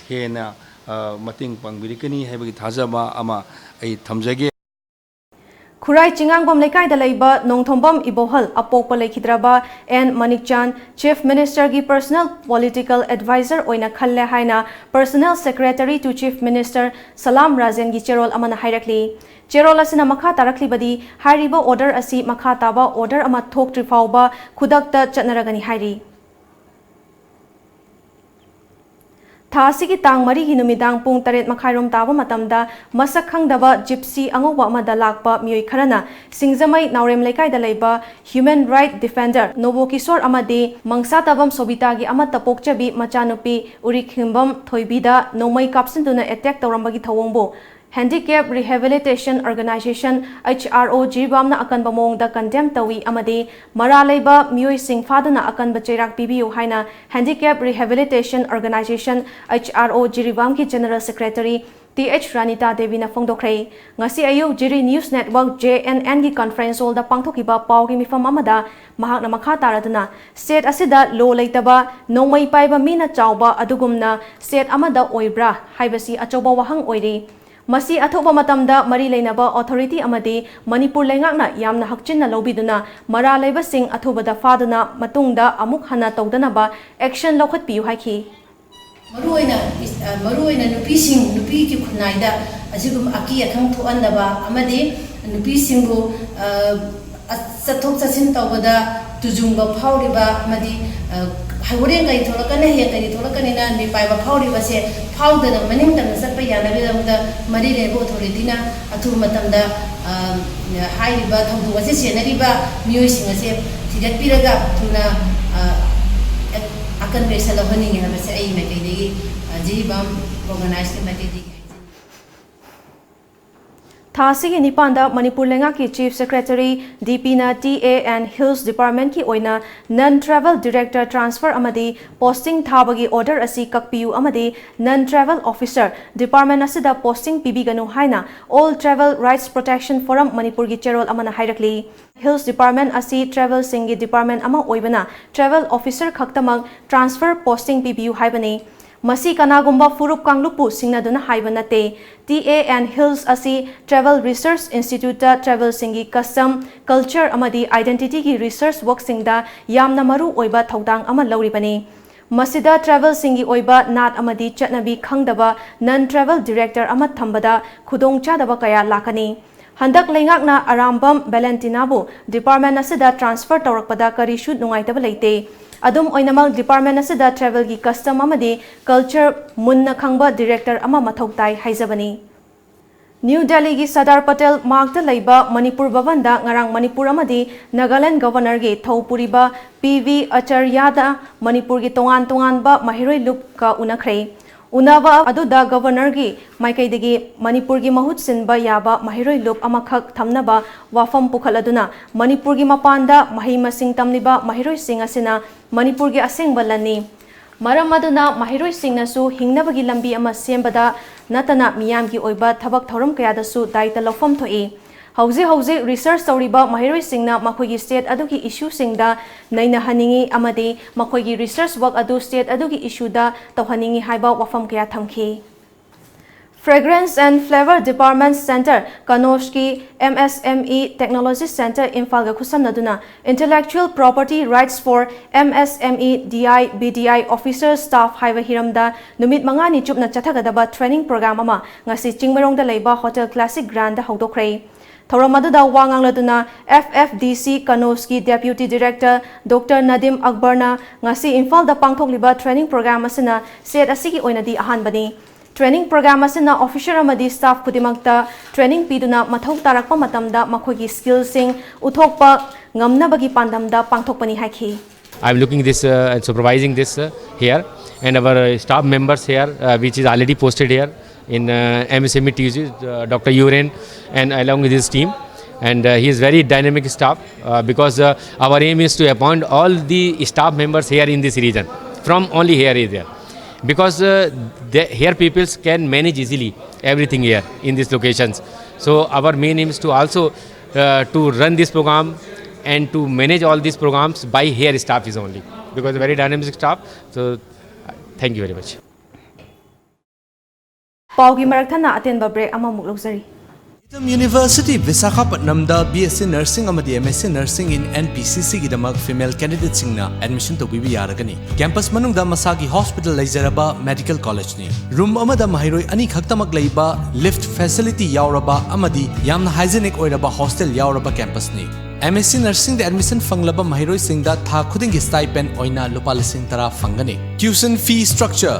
Hena, Mating Pangvirikani, Heavy Tazaba, Ama, a Tamzage. Kurai Chingangbom Lekai da Leiba, Nongthombam Ibohal, Apopa Lekidraba, and Manikchan, Chief Minister gi Personal Political Advisor Oina Khalle Haina, Personal Secretary to Chief Minister Salam Razen gi Cherol Amana Hairakli. Cherol asina makha tarakli badi hariba order asi makha taba order ama thok trifauba khudakta chatnaragani hairi Thasi ki tang mari gi numidang pung 8:30 taba matamda masak khangdaba gypsy angowa amada lakpa miyoi kharana singzamai naurem lekai da leiba human right defender Nobo Kishore amadi mangsa tabam sobita gi amata pokchabi machanupi urikhimbam thoibida nomai kapsinduna attack tawrambagi thawongbo Handicap Rehabilitation Organization HRO Jibamna akanba mongda condemn tawi amadi maralaiba miyoi sing faduna akanba cherak pibiu haina Handicap Rehabilitation Organization HRO Jiribam ki General Secretary TH Ranita Devi na phongdokhrei ngasi ayu Jiri News Network JNN gi conference hall da pangthokiba pau gi mifam amada mahak na makha taraduna state asida lo leitaba nongmai paiba mina chawba adugumna state amada oibra haibasi achoba wahang oiri masi athoba matamda mari leinaba authority amadi Manipur lengakna yamna hakchinna lobiduna mara leiba sing athobada faduna matungda amuk hana tawdanaba action lokhat piu haiki maruina nupi ki khunaida asigum aki akhang thuandaba amadi nupi singbu sathok sasin tawada tujungba phawriba amadi hagore kai tholakana he kai tholakani na mi paiba phawriba se phawdana maningdana satpa yanabidamda mari rebo authority na athu matamda hairiba thawdu wase senariba miyoi singase thigatpiraga thuna akan resala honing ha base ai me kai degi jibam organize ke mate degi Thasigi Nipanda Manipur Lenga ki Chief Secretary DP na TA and Hills Department ki oina non-travel director transfer amadi posting thabagi order asi kakpiu amadi non-travel officer department asida posting pibiganu haina All Travel Rights Protection Forum Manipur gi cherol amana hairakli Hills Department asi travel singi department ama oibana travel officer khaktamag transfer posting pibiu haibani Masi kanagumba furup kanglupu singnaduna haibanate TA and Hills asi Travel Research Institute travel singi custom culture amadi identity ki research work singda yamna maru oiba thaudang ama lauribani Masida travel singi oiba nat amadi chatnabi khangdaba non travel director ama thambada khudong chadaba kaya lakani Handak lengakna Arambam Valentinabu department asida transfer tawrakpada kari shoot nungaitaba leite Adum oinamal department asida travel gi custom amadi culture munna khangba director ama mathautai haizabani New Delhi gi Sardar Patel Mark Laiba Manipur Bhavanda ngarang Manipur amadi Nagaland governor gi Thaupuriba PV Acharyada Manipur gi tongan ba mahiroi lup ka unakhrei Unaba aduda governor gi maikaidagi Manipur gi mahut sinba yaba mahiroi lup amakhak thamnaba wafam pukhaladuna Manipur gi mapanda mahi masing tamniba mahiroi sing asina Manipur gi asengba lani maram aduna mahiroi singnasu hingnabagi lambi ama sembada natana miyam gi oiba thabak thoram kayadasu daita lofam thoi hauze research tawriba mahiroi singna makhoigi state adugi issue singda naina haningi amade makhoigi research work adu state adugi issue da tawhaningi haiba wafam kaya thamki Fragrance and Flavor Department Center Kanoshki MSME Technology Center Imphal ga khusamnaduna Intellectual Property Rights for MSME DI BDI Officer Staff haiba hiramda numit mangani chupna chathagadaba training program ama ngasi chingmarong da leiba Hotel Classic Grand da haudokhrei Thauramada wangangladuna FFDC Kanoski Deputy Director Dr. Nadim Akbarna ngasi Imphal da pangthokliba training program asina set asigi oinadi ahanbani Training program asina officer amadi staff kudimakta training piduna mathau tarakpa matamda makhogi skills sing uthokpa ngamnabagi pandamda pangthokpani haiki I'm looking this and supervising this here and our staff members here which is already posted here in MSME TUC, Dr. Uren and along with his team and he is very dynamic staff because our aim is to appoint all the staff members here in this region from only here is there because here people can manage easily everything here in these locations. So our main aim is to also to run this program and to manage all these programs by here staff is only because very dynamic staff. So thank you very much. Paugi Marathana atenba break amamuk luxury. University Visakhapatnamda BSc Nursing amadi MSc Nursing in NPCC gidamak female candidates singna admission to bibi yaragani campus manungda masagi hospital leizaraba medical college ni room amada mahiroi ani khaktamak leiba lift facility yauraba amadi yamna hygienic oiraba hostel yauraba campus ni MSc Nursing the admission fanglaba mahiroi singda tha khudingi stipend oina lupa lising tara fangani tuition fee structure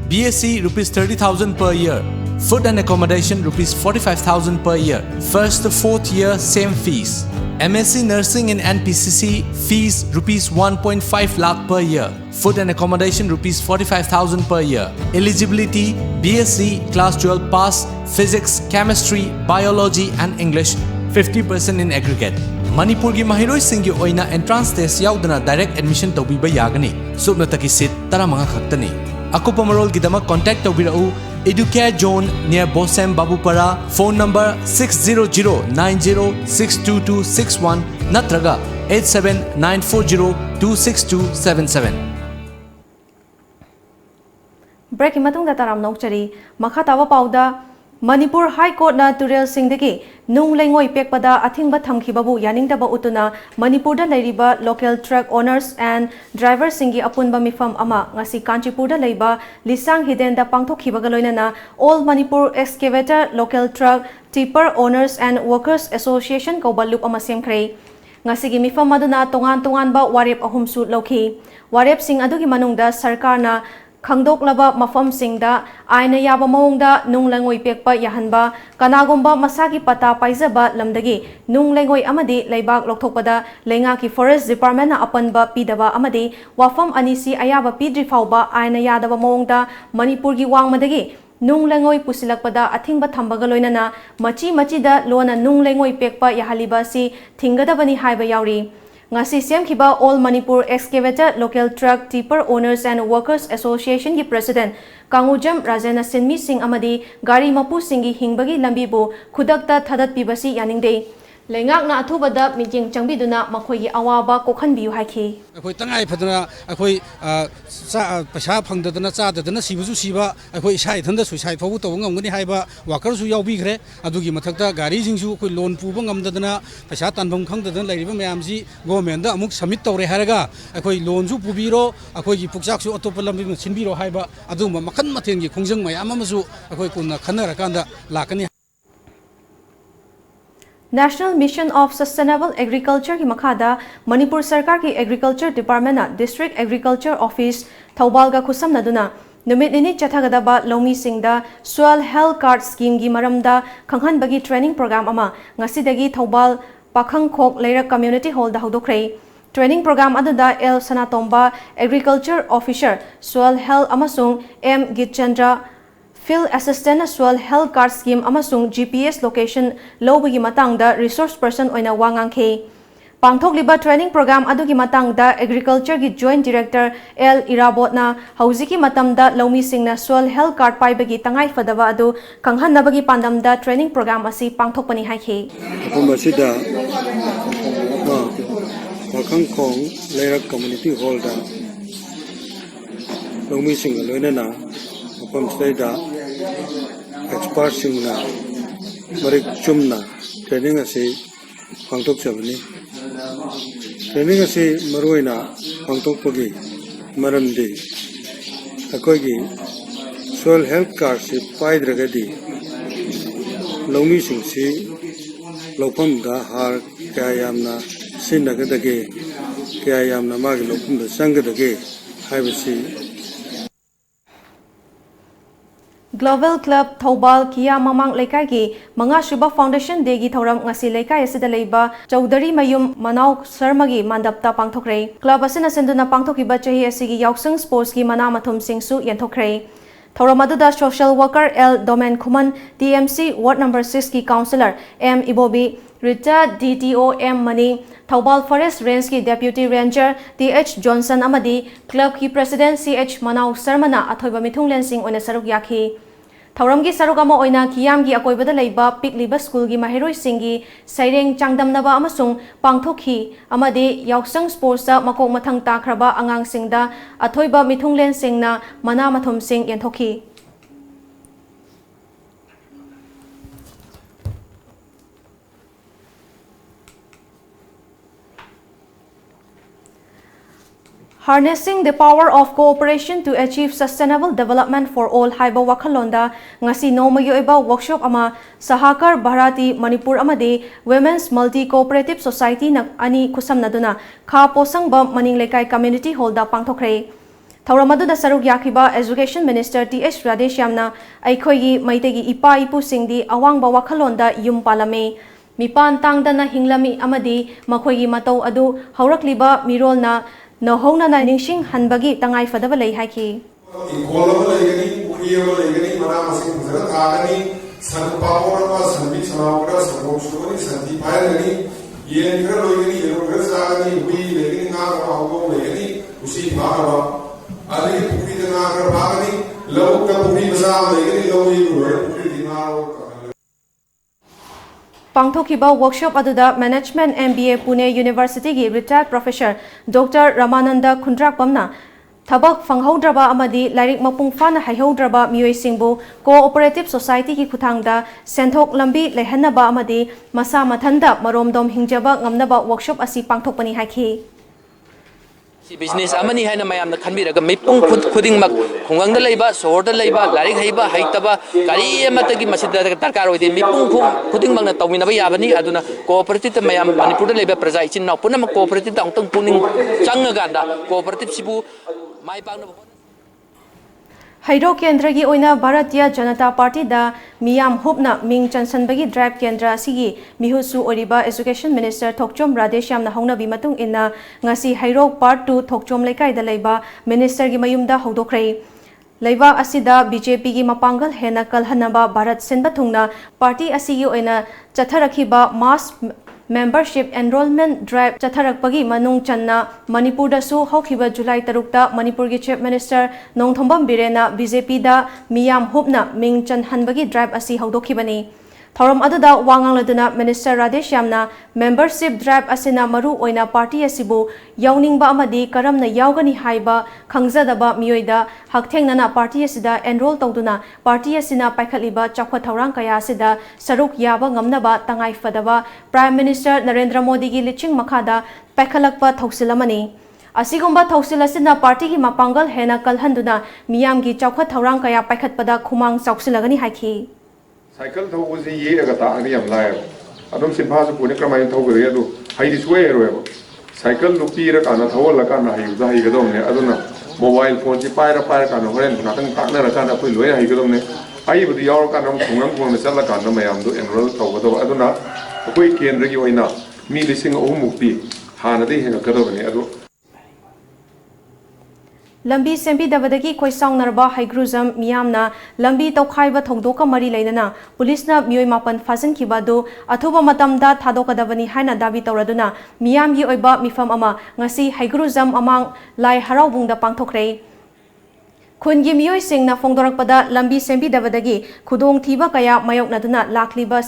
BSc rupees 30,000 per year. Food and accommodation rupees 45,000 per year. First to fourth year same fees. MSc Nursing in NPCC fees rupees 1.5 lakh per year. Food and accommodation rupees 45,000 per year. Eligibility BSc class 12 pass physics, chemistry, biology and English 50% in aggregate. Manipur gi mahiroi singgi oina entrance test yaudana direct admission tawbiba yagani. Subna taki seat 15 khaktani. Akupa marol gidama contact tawbirau Educare Zone near Bosem Babupara. Phone number 60090622261 natraga 87940262277. Break matung taram nokchari makha tawa pauda Manipur High Court na Turel Singdagi nung lengoi pekpada athingba thamkhibabu yaningdaba utuna Manipur da leiriba local truck owners and drivers singi apunba mifam ama ngasi Kanchipur da leiba Lisang Hiden da pangthokhibaga loinana All Manipur Excavator Local Truck Tipper Owners and Workers Association ko balup ama semkhre ngasi gi mifam maduna tongan ba warep ahumsu lokhi warep sing adugi manungda sarkar na Khangdoklaba mafam singda aina yaba mawongda nung langoi pekpa yahanba kanagomba masagi pata paizaba lamdagi nung langoi amadi leibak lokthokpada lenga ki forest department na apanba pidaba amadi wafam anisi ayaba pidri fauba aina yadaba mawongda Manipur gi wangmadagi nung langoi pusilakpada athingba thambaga loinana machi da lona nung langoi pekpa yahaliba si thingadabani haiba yauri ngasi semkhiba All Manipur Excavator Local Truck Tipper Owners and Workers Association ki President Kangujam Rajana Sinmi Singh amadi gari mapu singi hingbagi lambibu khudakta thadat pibasi yaningde lengak na athubada meeting changbiduna makhoi gi awaba kokhanbiu haiki akhoi tangai phadana akhoi paisa phangdadana chadadana sibusu siba akhoi sai thanda suicide phabu to ngamgani haiba worker su yaubi khre adugi mathakta gari jingsu akhoi loan puba ngamdadana paisa tanbam khangdadana lairiba mayamji government da amuk submit tawre haraga akhoi loan su pubiro akhoi gi pukchak su atopa lambi sinbiro haiba aduma makhan mathen gi khongjang mayam amasu akhoi kunna khanara kanda lakani National Mission of Sustainable Agriculture ki makhada Manipur Sarkar ki Agriculture Department na District Agriculture Office Thoubal ga khusam naduna numit ini chathagadaba lomi singda Soil Health Card Scheme gi maramda khanghan bagi training program ama ngasidagi Thoubal Pakhang Khok Leira Community Hall da hodokre training program aduda L Sanatomba Agriculture Officer Soil Health amasung M Gitchandra Field Assistant Soil Health Card Scheme amasung GPS location lobagi matangda resource person oina wangangkhe pangthokliba training program adugi matangda agriculture gi joint director L Irabotna hauziki matamda lomi singna soil health card paibagi tangai fadaba adu kanghanabagi pandamda training program asi pangthokpani haikhe apumbasida Pakhang Khong Leira Community Hall da lomi singa loinana apam staida expert singna marik chumna training ase pangtok chabani training ase maroina pangtok pagi maramdi akogi soil health card se paidragadi lomi singsi lopam da har kayamna sinagadage kayamna magi lopam da sangadage haibasi Global Club Thoubal Kia Mamang Lekai ki Manga Shiba Foundation Day gi thoram ngasi lekai asida leiba Chaudhary Mayum Manau Sharma gi mandapta pangthokre club asina senduna pangthokiba chahi asigi yausang sports gi mana mathum singsu yanthokre thoram aduda social worker L Domain Khuman TMC Ward number 6 ki councillor M Ibobi Rita DTO M Mani Thoubal Forest Range ki Deputy Ranger TH Johnson amadi club ki President CH Manau Sharmana athoiba mithunglen sing oina saruk yakhi Thauram gi saruk ama oina kiyam gi akoibada leiba pikliba school gi mahiroi singi saireng changdamnaba amasung pangthokhi amadi yausang sports ta makok mathang takraba angang singda athoiba mithunglen singna mana mathum sing yanthokhi Harnessing the power of cooperation to achieve sustainable development for all haiba wakhalonda ngasi nomagi oiba workshop ama Sahakar Bharati Manipur amadi Women's Multi Cooperative Society na ani khusamnaduna kha posangba maning lekai community hall da pangthokre Thauramadu da saruk yakhiba Education Minister TH Radeshyamna aikhoigi maitegi ipa ipu singdi awangba wakhalonda yum palame mipan tangdana hinglami amadi makhoigi matau adu haurakliba mirolna no hongna na ningsing hanbagi tangai fadaba lei haiki kolaba legani puriya legani mana masing zara thagani san papora pa sanbi sanawara sanokshuri santi pairani yen gra legani yen gra sagani hui legani na ra hogo legani usi bhagava ali puri na gra bhagani ꯂꯧꯕꯨꯛꯇ ꯄꯨꯈ꯭ꯔꯤ ꯃꯆꯥ ꯑꯃ ꯂꯩꯒꯅꯤ ꯂꯧ ꯏꯔꯨ ꯂꯣꯏꯔ ꯄꯨꯈ꯭ꯔꯤꯗꯒꯤ ꯉꯥ पांथोखिबा वर्कशॉप अदुदा मैनेजमेंट MBA पुणे यूनिवर्सिटी की रिटायर्ड प्रोफेसर डॉक्टर रामानंद खुंद्राकपमना थबक फंगहौद्रबा अमदी लाइरिक मपुंग फाना हाइहौद्रबा मियोइसिंगबु कोऑपरेटिव सोसाइटी की खुथांगदा सेंथोक लंबी लेहन्नबा अमदी मसा मथंदा मरोमदोम हिंजबा ngamnaba वर्कशॉप असि पांथोकपनी हाइखि बिजनेस अमनी है मैम खनबीरग मिपुंग खुदिंगमक खुंगंग लेबा सोहर लेबा लारिक हैबा हैतबा करी अमतगी मसिद दरकार होइदे मिपुंग खुदिंगमक तौमिनबा याबनी अदुना कोऑपरेटिव मैम मणिपुर लेबा प्रजा इचिन नाउ पुनम कोऑपरेटिव अंतंग पुनिंग चंगगांदा कोऑपरेटिव सिबु माइ पांगना हैरो केंद्र की ओइना भारतीय जनता पार्टी दा मियाम हुपना मिंग चंसनबगी ड्राइव केंद्र सिगी मिहुसु ओरिबा एजुकेशन मिनिस्टर थोकचोम राधेश्यामना हौनबी मतुंग इन्ना ngasi हैरो पार्ट 2 थोकचोम लेकाइदा लेबा मिनिस्टर की मयुमदा हौदोखरै लेबा असिदा बीजेपी की मपांगल हेना कलहनबा भारत सिनबा थुंगना पार्टी असिगी ओइना चथरखिबा मास मेंबरशिप एनरोलमेंट ड्राइव चथरकपगी मनुंग चन्ना मणिपुर दसु हौखिबा जुलाई 3 मणिपुर की चीफ मिनिस्टर नोंगथोंबम बिरेना बीजेपी दा मियाम हुपना मिंग चन्हनबगी ड्राइव असि हौदोखिबनी थौरम अदुदा वांगांगलदुना मिनिस्टर राधेश्यामना मेंबरशिप ड्राइव असिना मरु ओइना पार्टी असिबु यावनिंगबा अमदी करमना यावगनी हाइबा खंगजदबा मियोइदा हकथेंगना पार्टी असिदा एनरोल तौदुना पार्टी असिना पाइखलिबा चौखा थौरांग कया असिदा सरुक याबा ngamnaba तंगाई फदबा प्राइम मिनिस्टर नरेंद्र मोदी की लिचिंग मखादा पाइखलकपा थौसिलमनी असिगुम्बा थौसिल असिना पार्टी की मपांगल हेना कलहंदुना मियाम की चौखा थौरांग कया पाइखतपदा खुमांग चौसिलगनी हाइखि साइकिल थौबसे येरगा तागनि याम लायब अदम सिंफासु पुने क्रमाइन थौगरे अदु हाइदि सुवेरोयब साइकिल लुपीर काना थौवल काना हाइबा हाइगदोमने अदुना मोबाइल फोन से पायरा काना होरेन नातंग ताकनरा काना कोइ लोय हाइगदोमने हाइबदि यावर काना खुंगम खुंगम चल्ला काना मयामदो एनरोल थौगदो अदुना कोइ केंद्र की ओइना मी लिसिंग अहु मुक्ति हानदि हेगकदोबने अदु लंबी सेंबीदबदगी खोइसाउनरबा हाइग्रुजम मियामना लंबी तौखाइबा थौदोका मरी लेना पुलिसना मियोय मापन फाजनखिबादो अथुबा मतमदा थादोकदबनी हाइना दाबी तौरदुना मियामगी ओइबा मिफम अमा ngasi हाइग्रुजम अमांग लाई हराउबुंगदा पांथोखरै खुनगी मियोय सिंगना फोंदोरकपदा लंबी सेंबीदबदगी खुदोंग थीबा कया मायोकनदुना लाखलिबा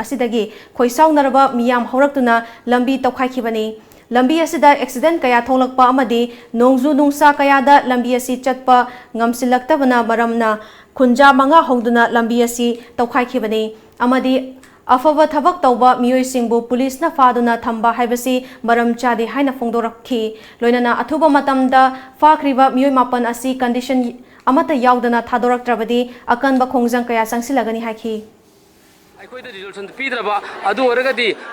असिदगी खोइसाउनरबा मियाम हौरक्तुना लंबी तौखाइखिबनी लंबी असिदा एक्सीडेंट कया थोलकपा अमदी नोंजु नुंसा कयादा लंबी असि चटपा ngамसिलक्तबना मरमना खुंजा मंगा हौदुना लंबी असि तौखाइखिबनी अमदी अफब थबक तौबा मियोइसिंगबु पुलिसना फादुना थंबा हाइबसी मरम चादे हाइना फोंदोरखि लोइनना अथुबा मतमदा फाख्रिबा मियोइ मापन असि कंडीशन अमता याउदना थादोरक्त्रबदी अकनबा खोंजंग कया संसिलगनी हाइखि रिजोल्यूशन पीद्रबा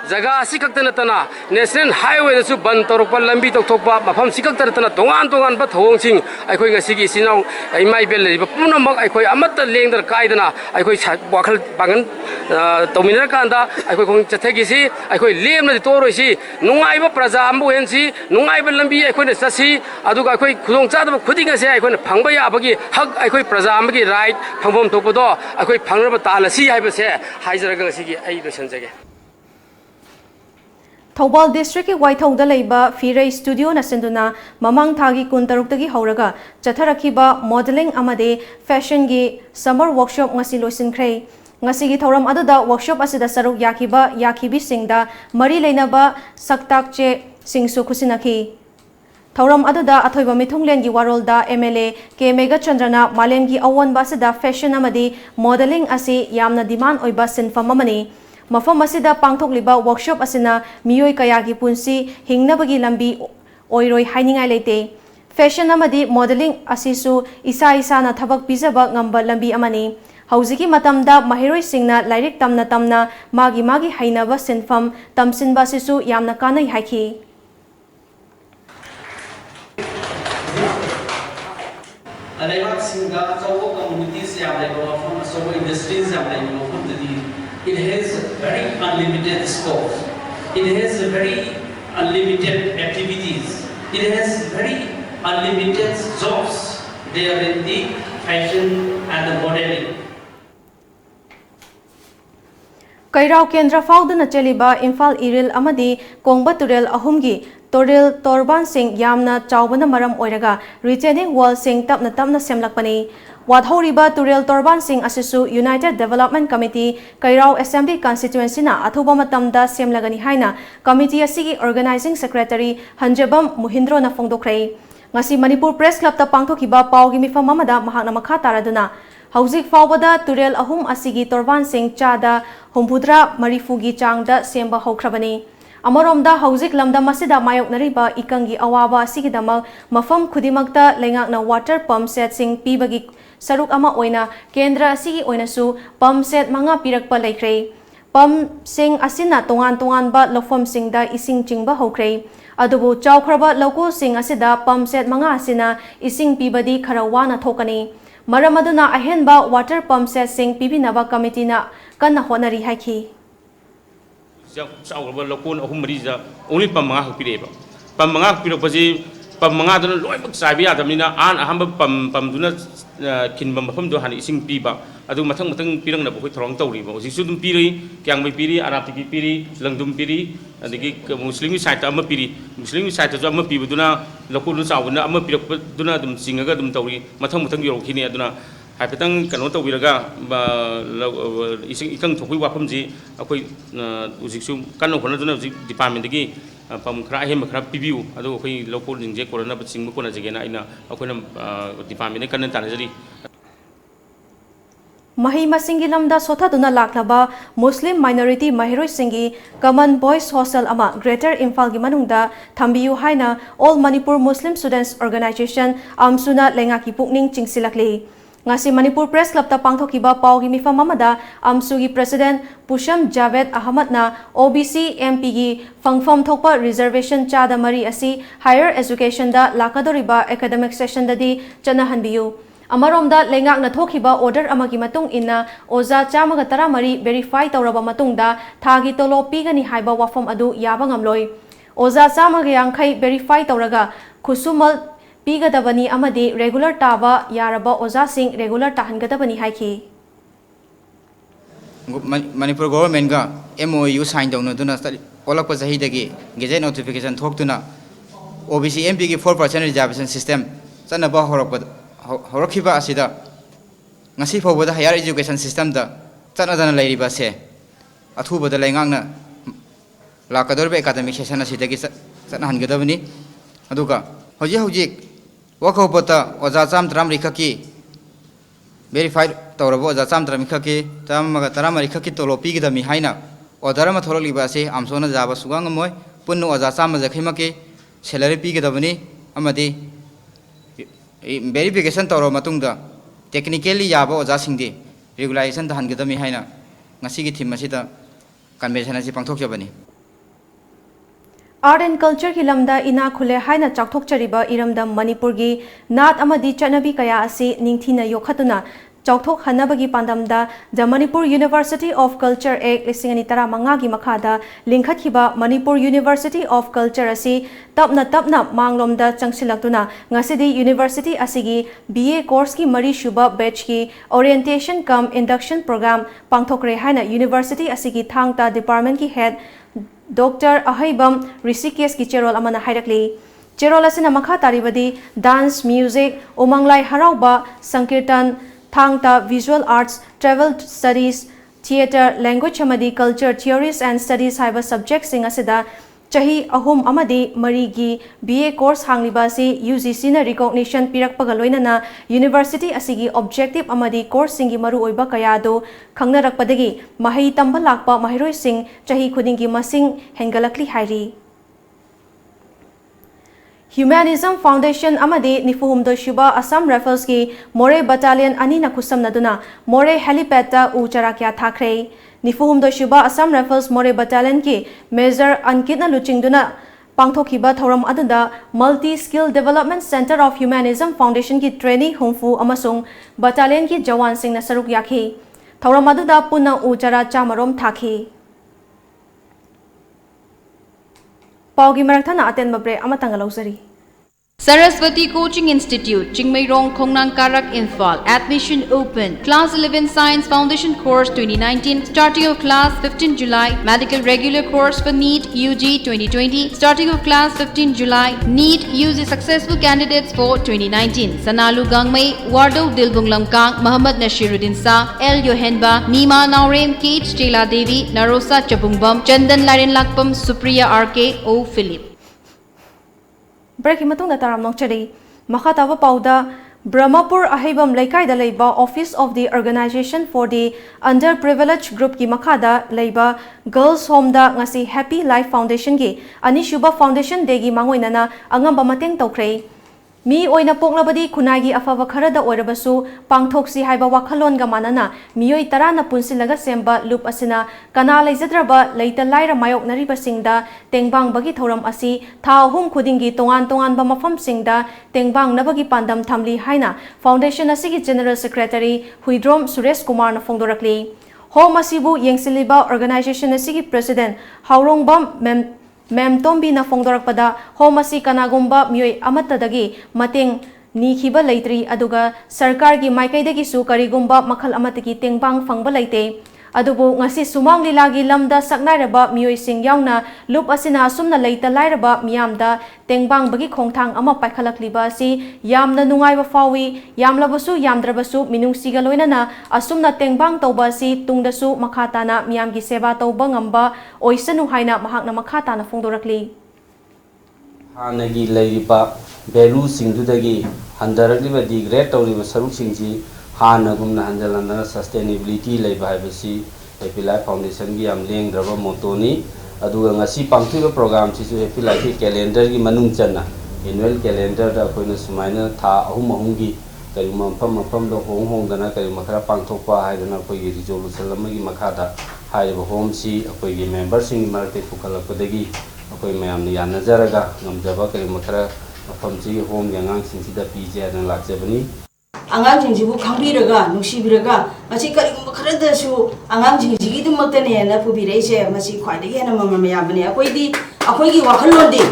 जगह सिकना नेशनल हाईवे बंद तौरप लंबी तौथोप मफम सिकना तोान तोान थोंग इनाउ इमा इबेल पुनमक लेंदर कायदना वखल पागन तौमीनरकान चथेगी लेमना तोरसी नुंगाइब प्रजा हेंसी नुंगाइब लंबी चसी खुदों चादब खुदिंग से फंग याबगी हक प्रजा की राइट फंगम थोपदो फंगब तालसी है थौबाल डिस्ट्रिक्ट की वाइथौदा लेबा फिरे स्टूडियो नसिंदुना ममांग थागी कुन तरुक्तगी हौरगा चथरखिबा मॉडलिंग अमदे फैशन की समर वर्कशॉप ngasi लोइसिनख्रै ngasi की थौरम अदुदा वर्कशॉप असिदा सरुक याखिबा याखिबी सिंगदा मरी लेनबा सक्ताकचे सिंगसु खुसिनखि थौरम अदुदा अथोइबा मिथुंगलेन की वारोलदा MLA के मेघचंद्रना मालेम की अवोनबा सिदा फैशन अमदी मॉडलिंग असि यामना डिमांड ओइबा सिनफम अमनी मफम असिदा पांथोकलिबा वर्कशॉप असिना मियोय कया की पुंसी हिंगनबगी लंबी ओइरोय हाइनिंगाय लेते फैशन अमदी मॉडलिंग असिसु इसा इसाना थबक पिजबा ngamba लंबी अमनी हौजिकी मतमदा महिरोय सिंगना लाइरिक तमना तमना मागी हाइनबा सिनफम तमसिनबा Sissu यामना कानै हाइखि communities industries it has very unlimited scope. It has very unlimited activities. It has very unlimited jobs there in the fashion and the modeling. कैराव केंद्र फाउदुना चलिबा Imphal Iril अमदी कोंगबा तुरेल अहुमगी toril torban sing yamna chawbana maram oiraga retaining wall sing tapna semlakpani wadhoriba turil torban sing asisu United Development Committee Kairao Assembly Constituency na athuba matamda semlagani haina committee asigi organizing secretary Hanjabam Muhindro na fongdokrai ngasi Manipur Press Club ta pangthokiba pawgi mifam amada mahakna makha taraduna Hauzik faubada turel ahum asigi torban sing chada humbudra marifugi changda semba hokrabani Amoromda hauzik lamda masida mayok nariba ikangi awaba asigidamag mafam khudimakta lengakna water pump set sing pibagi saruk ama oina kendra asigi oina su pump set manga pirakpa laikre pump sing asina tongan ba lofam singda ising chingba hokre adubu chawkhraba loko sing asida pump set manga asina ising pibadi kharawana thokani Maramaduna ahenba water pump set sing pibinaba committee na kanna honari haiki Sau lokon ahum mariza only pamanga hapireba pamanga hapirapasi pamanga dun loy mak sabi adamina an ahamba pam duna kinbam mafam do hani ising piba adu mathang pirang na boi throng tawriba jisu dum piri kyang mai piri arabti piri langdum piri adigi muslim side ama piri muslim side jo ama pibu duna lokon sauna ama pirak duna dum singaga dum tawri mathang yorokini aduna Haipetang kano to wiraga ising ikang thokui wapamji akoi ujiksu kano khona duna department gi pam khra hem khra pibiu adu akoi local jingje corona baching ko na jegena ina akoina department kan tanajari Mahi masingi lamda sothaduna laklaba Muslim minority mahiroi singi Common Boys Hostel ama Greater Imphal gi manungda thambiu haina All Manipur Muslim Students Organization amsuna lengaki pukning chingsilakli Ngasi Manipur Press Club ta pangthokiba pawgi mifam amada amsugi President Pusham Javed Ahmad na OBC MP gi fangfam thokpa reservation chada mari asi higher education da lakadoriba academic session da di chana hanbiyu Amaromda lengak na thokiba order amagi matung inna oza chamaga tara mari verify tawraba matungda thagi tolo pigani haiba wafam adu yaba ngamloi oza chamaga yangkhai verify tawraga khusumal Pigadabani amadi regular taba yaraba oza sing regular tahangadabani haiki Manipur government ga MOU sign down duna olakpa jahi dagi gazette notification thoktuna OBC MP gi 4% reservation system chanaba horakhiba asida ngasi phobada higher education system da chanadana lairiba se athubada laingangna lakadorbe academic session asidagi chanahangadabani aduga hojik Wakopota oza cham tram rikhaki verified tawrabo oza cham tram rikhaki tamaga tarama rikhaki tolo pigidami haina odarama thoroliba se amsona jaba sugang moy punnu oza cham jakhimaki salary pigidabani amadi verification tawro matungda technically yaba oza singdi regulation dahangidami haina ngasigi thim asida convention asi pangthokjabani Art and Culture ki lamda ina khule haina chakthok chariba iramda Manipur gi nat amadi chanabi kaya asi ningthina yokhatuna chakthok hanabagi pandamda the Manipur University of Culture Act 2015 gi makhada lingkhathiba Manipur University of Culture asi tapna manglomda changsilaktuna ngasidi university asigi BA course ki mari shuba batch ki orientation cum induction program pangthokre haina university asigi thangta department ki head Dr. Ahaibam Rishikesh ki cherol amana hairakli cherol asina makha taribadi dance music umanglai harauba sankirtan thangta visual arts travel studies theater language amadi culture theories and studies haiba subjects sing asida chahi ahum amadi marigi BA course hangliba si UGC na recognition pirakpaga loinana university asigi objective amadi course singi maru oiba kaya do khangnarakpadagi mahai tamba lakpa mahiroi sing chahi khudingi masing hengalakli hairi Humanism Foundation amadi nifuhumdo shuba Assam Rifles ki More Battalion ani na kusam naduna More helipad ta ucharakya thakre Nifuhumdo shuba Assam Rifles More Battalion ki Major Ankitna luchingduna pangthokhiba thoram adunda Multi Skill Development Center of Humanism Foundation ki trainee humfu amasung battalion ki jawan sing na saruk yakhi thoram aduda punna uchara chamarom thakhi Paugi marathana aten mabre amatanga lausari Saraswati Coaching Institute, Chingmairong, Kongnang Karak, Imphal. Admission open. Class 11 Science Foundation Course 2019. Starting of class 15 July. Medical Regular Course for NEET UG 2020. Starting of class 15 July. NEET UG Successful Candidates for 2019. Sanalu Gangmei, Wardo Dilbung Lamkang, Muhammad Nashiruddin Sa, L. Yohenba, Nima Naurem, Kate Stela Devi, Narosa Chabungbam, Chandan Larin Lakpam, Supriya RK, O. Philip. Break matungda taram nokchari makhataba pauda Brahmapur Ahibam Laikai da Leiba Office of the Organization for the Underprivileged Group ki makhada Leiba Girls Home da ngasi Happy Life Foundation gi Anishuba Foundation de gi mangoinana angamba mateng tawkrei Mi oina poklabadi kunagi afava kharada oirabasu pangthoksi haiba wakhalon ga manana miyoi tarana punsilaga semba loop asina kana leijadraba leita laira mayok nariba singda tengbang bagi thoram asi tha hum khudingi tongan tongan ba mafam singda tengbang nabagi pandam thamli haina foundation asigi general secretary Huidrom Suresh Kumar na fongdorakli home asibu yengsiliba organization asigi president Haurongbam Mem Tombi na fongdorakpada home asi kanagumba miyoi amatadagi mateng nikhiba leitri aduga sarkar gi maikaidagi su karigumba makhal amatagi tengbang fangba leite adubu ngasi sumang lilagi lamda saknairaba miyoi sing yauna loop asina sumna leita lairaba miyamda tengbang bagi khongthang ama paikhalakliba si yamna nungaiba fawi yamlabasu yamdrabasu minungsiga loinana asumna tengbang tawba si tungdasu makhatana miyamgi seba tawba ngamba oisanu haina mahakna makhatana fongdorakli hanagi leiriba value singdudagi handarakliba degrade tawriba saruk singji hanagumna hanjalana sustainability leiba haibasi Happy Life Foundation gi am lengdraba motoni aduga ngasi pangthiba program sisu Happy Life ki calendar gi manung channa annual calendar da koina sumaina tha ahum gi kari mafam do hong dana kari makhara pangthokpa haidana koi gi resolution lamagi makhada haiba home si koi gi member sing market pukhalapodagi koi mayam ni yanajaraga ngamjaba kari makhara mafam si home yangang singsida pije adana lakjabani angangsingsibu khambiraga nuksibiraga masi karigumba kharadasu angangsingsigidummaktane na pubireise masi khwaidagi hena mamamyabani akoigi wakhallondi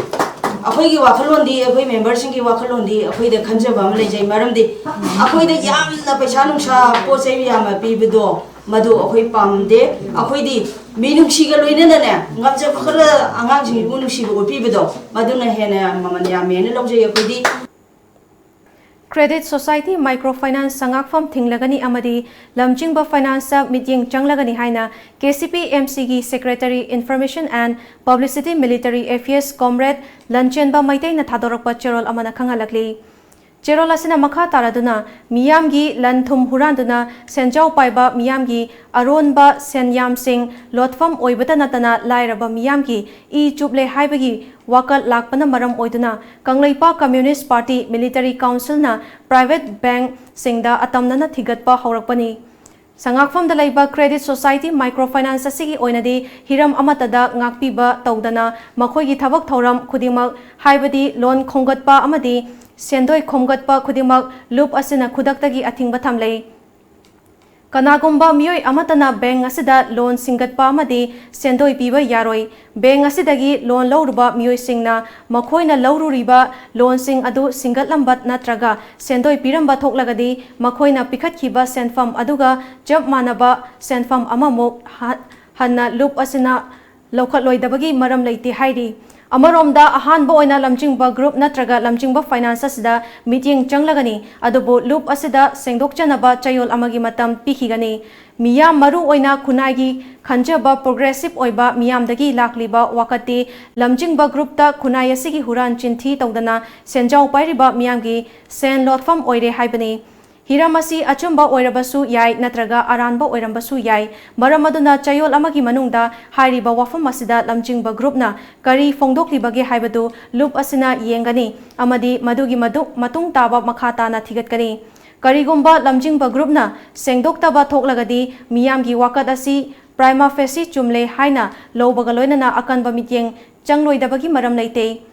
akhoi membersingi wakhallondi akhoida khanjaba am leijai maramdi akhoida yamna paisa nungsa pochai yama pibido madu akhoi pamde akhoidi minungsiga loinana ne ngamja khara angangsingbu nungsibu pibido maduna hena mamanyamene lojai akhoidi Credit Society Microfinance Sangakfam Thinglagani Amadi Lamjingba Finance Meeting Changlagani Haina KCP MCG Secretary Information and Publicity Military Affairs Comrade Lanchenba Maitai na Thadorakpa Cherol Amana Khangalakli Cherol asina makha taraduna miyamgi lanthum huranduna senjau paiba miyamgi aronba senyam sing lotfam oibata natana lairaba miyamgi e chuble haibagi wakal lakpana maram oiduna Kanglaipa Communist Party Military Council na private bank singda atamnana thigatpa haurakpani Sangakfam da laiba Credit Society Microfinance asigi oinadi hiram amatada ngakpiba tawdana makhoigi thabak thoram khudingmak haibadi loan khongatpa amadi Sendoi khomgatpa khudimak loop asina khudaktagi athingba thamlei kanagumba miyoi amatana bank asida loan singatpa amadi sendoi piba yaroi bank asidagi loan lawruba miyoi singna makhoina lawruriba loan sing adu singatlambat natraga sendoi piramba thoklagadi makhoina pikhatkhiba senfam aduga jab manaba senfam amamok hanna loop asina lokhatloidabagi maram leiti hairi Amaromda ahanba oina lamjingba group natraga lamjingba finance asida meeting changlagani adubu loop asida sengdokchanaba chayol amagi matam pikhigani miyam maru oina kunagi khanjaba progressive oiba miyamdagi lakliba wakati lamjingba group ta kunai asigi huran chinthi tawdana senjau pairiba miyamgi sen lotfam oire haibani Hiramasi achumba oirabasu yai natraga aranba oirambasu yai maramaduna chayol amagi manungda hairiba wafam asida lamjingba groupna kari fongdoklibage haibadu loop asina yengani amadi madugi matung taba makhata na thigatkani karigumba lamjingba groupna sengdoktaba thoklagadi miyamgi wakat asi prima facie chumle haina lowbaga loinana akanba mityeng changloidabagi maram leite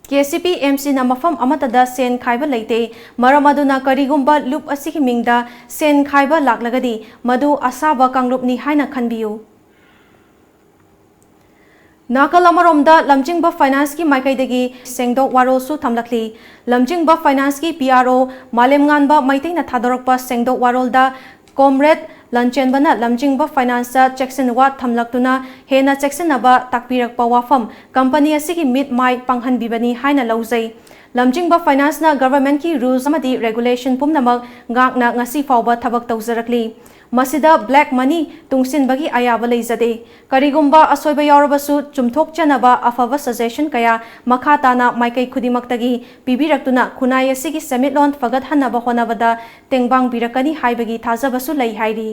KCP MC na mafam amatada sen khaiba leite maramaduna karigumba loop asigi mingda sen khaiba laklagadi madu asaba kanglupni haina khanbiyu Nakal amaromda lamjingba finance ki maikaidagi sengdok warosu thamlakli lamjingba finance ki PRO malemnganba maitaina thadorakpa sengdok warolda comrade lanchenbana lamjingba finance checksin wa thamlaktuna hena checksinaba takpirakpa wafam company asigi mid mai panghan bibani haina lauzai lamjingba finance na government ki rules amadi regulation pumnamak ngakna ngasi fawba thabak tawzarakli masida black money tungsin bagi ayaba leizade karigumba asoiba yaurabasu chumthok chanaba afava suggestion kaya makhatana maikai khudimaktagi pibiraktuna khunai asigi semitlon fagat hanaba honabada tengbang birakani haibagi thajabasu lei hairi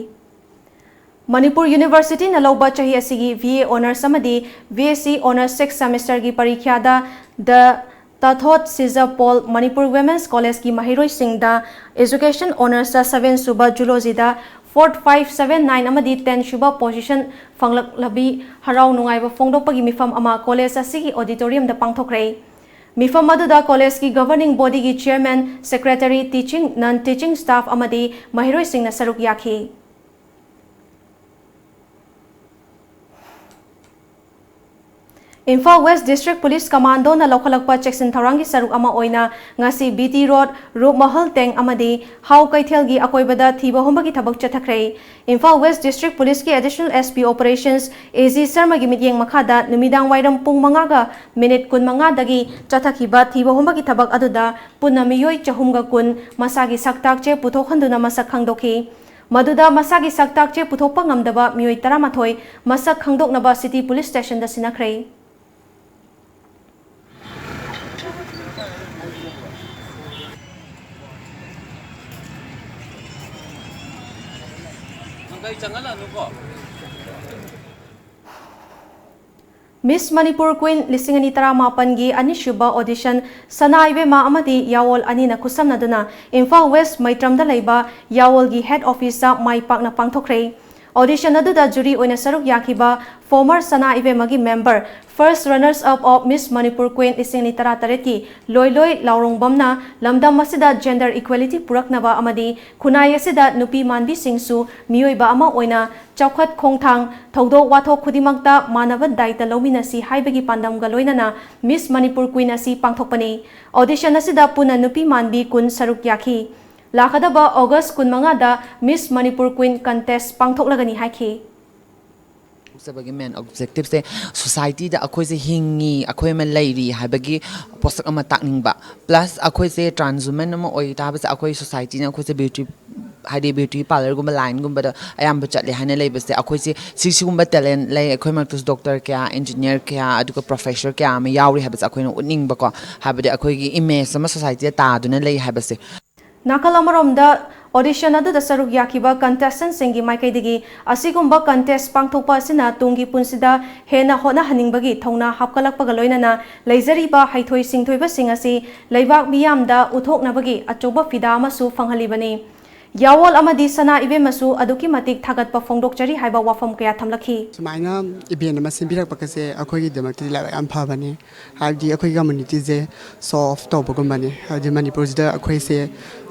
Manipur University na lauba chahi asigi VA honors amadi VSc honors 6th semester gi parikhyada the Tathot Siza Paul Manipur Women's College ki mahiroi singda education honors 7 suba zoology da 4579 amadi 10 suba position fanglak labi harau nungai ba fongdokpagi mifam ama college asigi auditorium da pangthokre mifam aduda college ki governing body ki chairman secretary teaching non teaching staff amadi mahiroi singna saruk yakhi Imphal West District Police Commando na lokhalakpa checksin tharangi saruk ama oina ngasi BT Road Rup Mahal Teng amadi Hau Kaithelgi akoibada thiba hombagi thabak chathakre Imphal West District Police ki Additional SP Operations AZ Sharma gi mityeng makhada numidang wairam pung 5 ga minute 15 dagi chathakiba thiba hombagi thabak aduda punna miyoi 310 masagi saktak che puthokhanduna masak khangdokhi Maduda masagi saktak che puthokpa ngamdaba miyoi 18 masak khangdoknaba City Police Station da sinakre Miss Manipur Queen lisingani tara mapangi anishuba audition sanaibe ma amadi yawol anina kusamnaduna Imphal West Maitramda leiba yawol gi head office mai pakna pangthokre audition aduda jury oina saruk yakiba former sanaibe magi member first runners up of Miss Manipur Queen lisingani tara tareti loiloi laurongbamna lamdam masida gender equality puraknaba amadi khunai asida nupi manbi singsu miyoiba ama oina chawkhat khongthang thawdo wathok khudimakta manaba daita lominasi haibagi pandam galoinana Miss Manipur Queen asi pangthokpani audition asida puna nupi manbi kun saruk yakhi lakadaba August 15 da Miss Manipur Queen contest pangthoklagani haikhi सबकी main objective से society दा अखोई से हिंगी अखोई में लाइरी हाबगी पोस्टक अमा ताकनिंगबा plus अखोई से ट्रांसवुमेन अमा ओइ ताबस अखोई सोसाइटी ना अखोई से ब्यूटी हाइडे ब्यूटी पार्लर गुम लाइन गुम बदा अयाम बचले हाने लेबसे अखोई से सिसिगुम टैलेंट ले अखोई मक्तस डॉक्टर क्या इंजीनियर क्या अदुका प्रोफेसर क्या में यावरी हाबस अखोई न उनिंग बको हाबदे अखोई की इमेज सम सोसाइटी तादुना ले हाबसे नाकलमरमदा audition aduda saruk yakiba contestant singi maikaidigi asigumba contest pangthokpa asina tungi punsida hena hona haningbagi thongna hapkalakpaga loinana leizariba haithoi singthoiba singasi leibak miyamda uthoknabagi achoba fida amasu fanghalibani Yawol amadi sana ibe masu aduki matik thagat pa fongdokchari haiba wafam kaya thamlakhi sumaina iben ma simbirak pakase akhoi gi demakti la am phabani haidi akhoi community je soft to bogomani haidi Manipur da akhoi se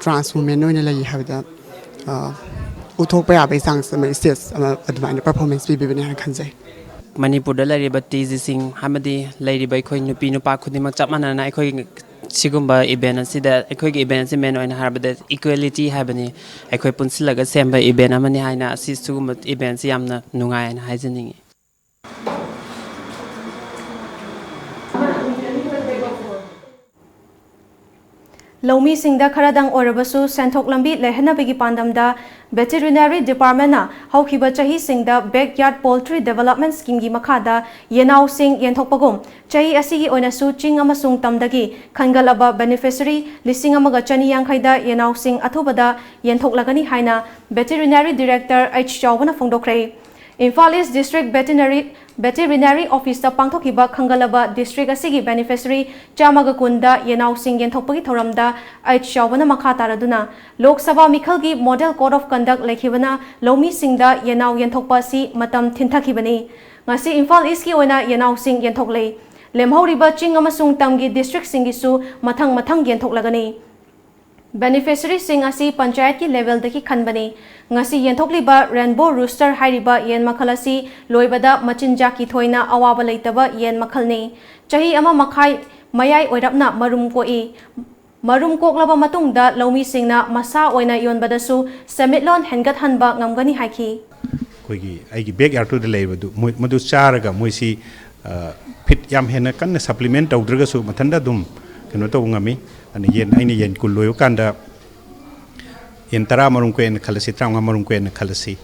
trans women no lai habda uthok pa ya bai sang sama stage advance performance bi bini han khanjai Manipur da lariba tizi sing hamadi lariba akhoi nupi nupa khudima chapmana akhoi sigumba event asida akhoi gi event se men oina harbada equality habani akhoi punsilaga semba event amani haina asi sugumba event se yamna nungai na haijeningi Lomi singda kharadang orabasu senthok lambi lehanabigi pandamda veterinary department na haukiba chahi singda backyard poultry development scheme gi makhada yenau sing yenthokpagum chahi asigi oina su ching amasung tamdagi khangalaba beneficiary lising amaga chani yangkhaida yenau sing athubada yenthoklagani haina veterinary director H Chawbana phongdokre Imphal East District Veterinary Office ta pangthokiba khangalaba district asigi beneficiary chamaga kunda yenau sing yenthokpagi thoramda H Chawbana makha taraduna Lok Sabha Mikhalgi Model Code of Conduct lekhibana lomi singda yenau yenthokpa si matam thinthakibani ngasi Imphal East ki oina yenau sing yenthoklei lemhauriba ching amasung tamgi district singisu mathang yenthok lagani Beneficiary sing asi panchayat ki level daki khanbani ngasi yenthokliba rainbow rooster hairiba yen makhal asi loibada machinja ki thoina awaba leitaba yen makhalni chahi ama makhai mayai oirapna marum koi marum koklaba matungda lomi singna masa oina yonbadasu semitlon hengat hanba ngamgani haiki koigi aigi beg yartu de leibadu madu charaga moisi fit yam hena kan supplement tawdraga su mathanda dum keno to ngami ani yen aini yen kulloyo kanda yen tara marum ko en khalasi tranga marum ko en khalasi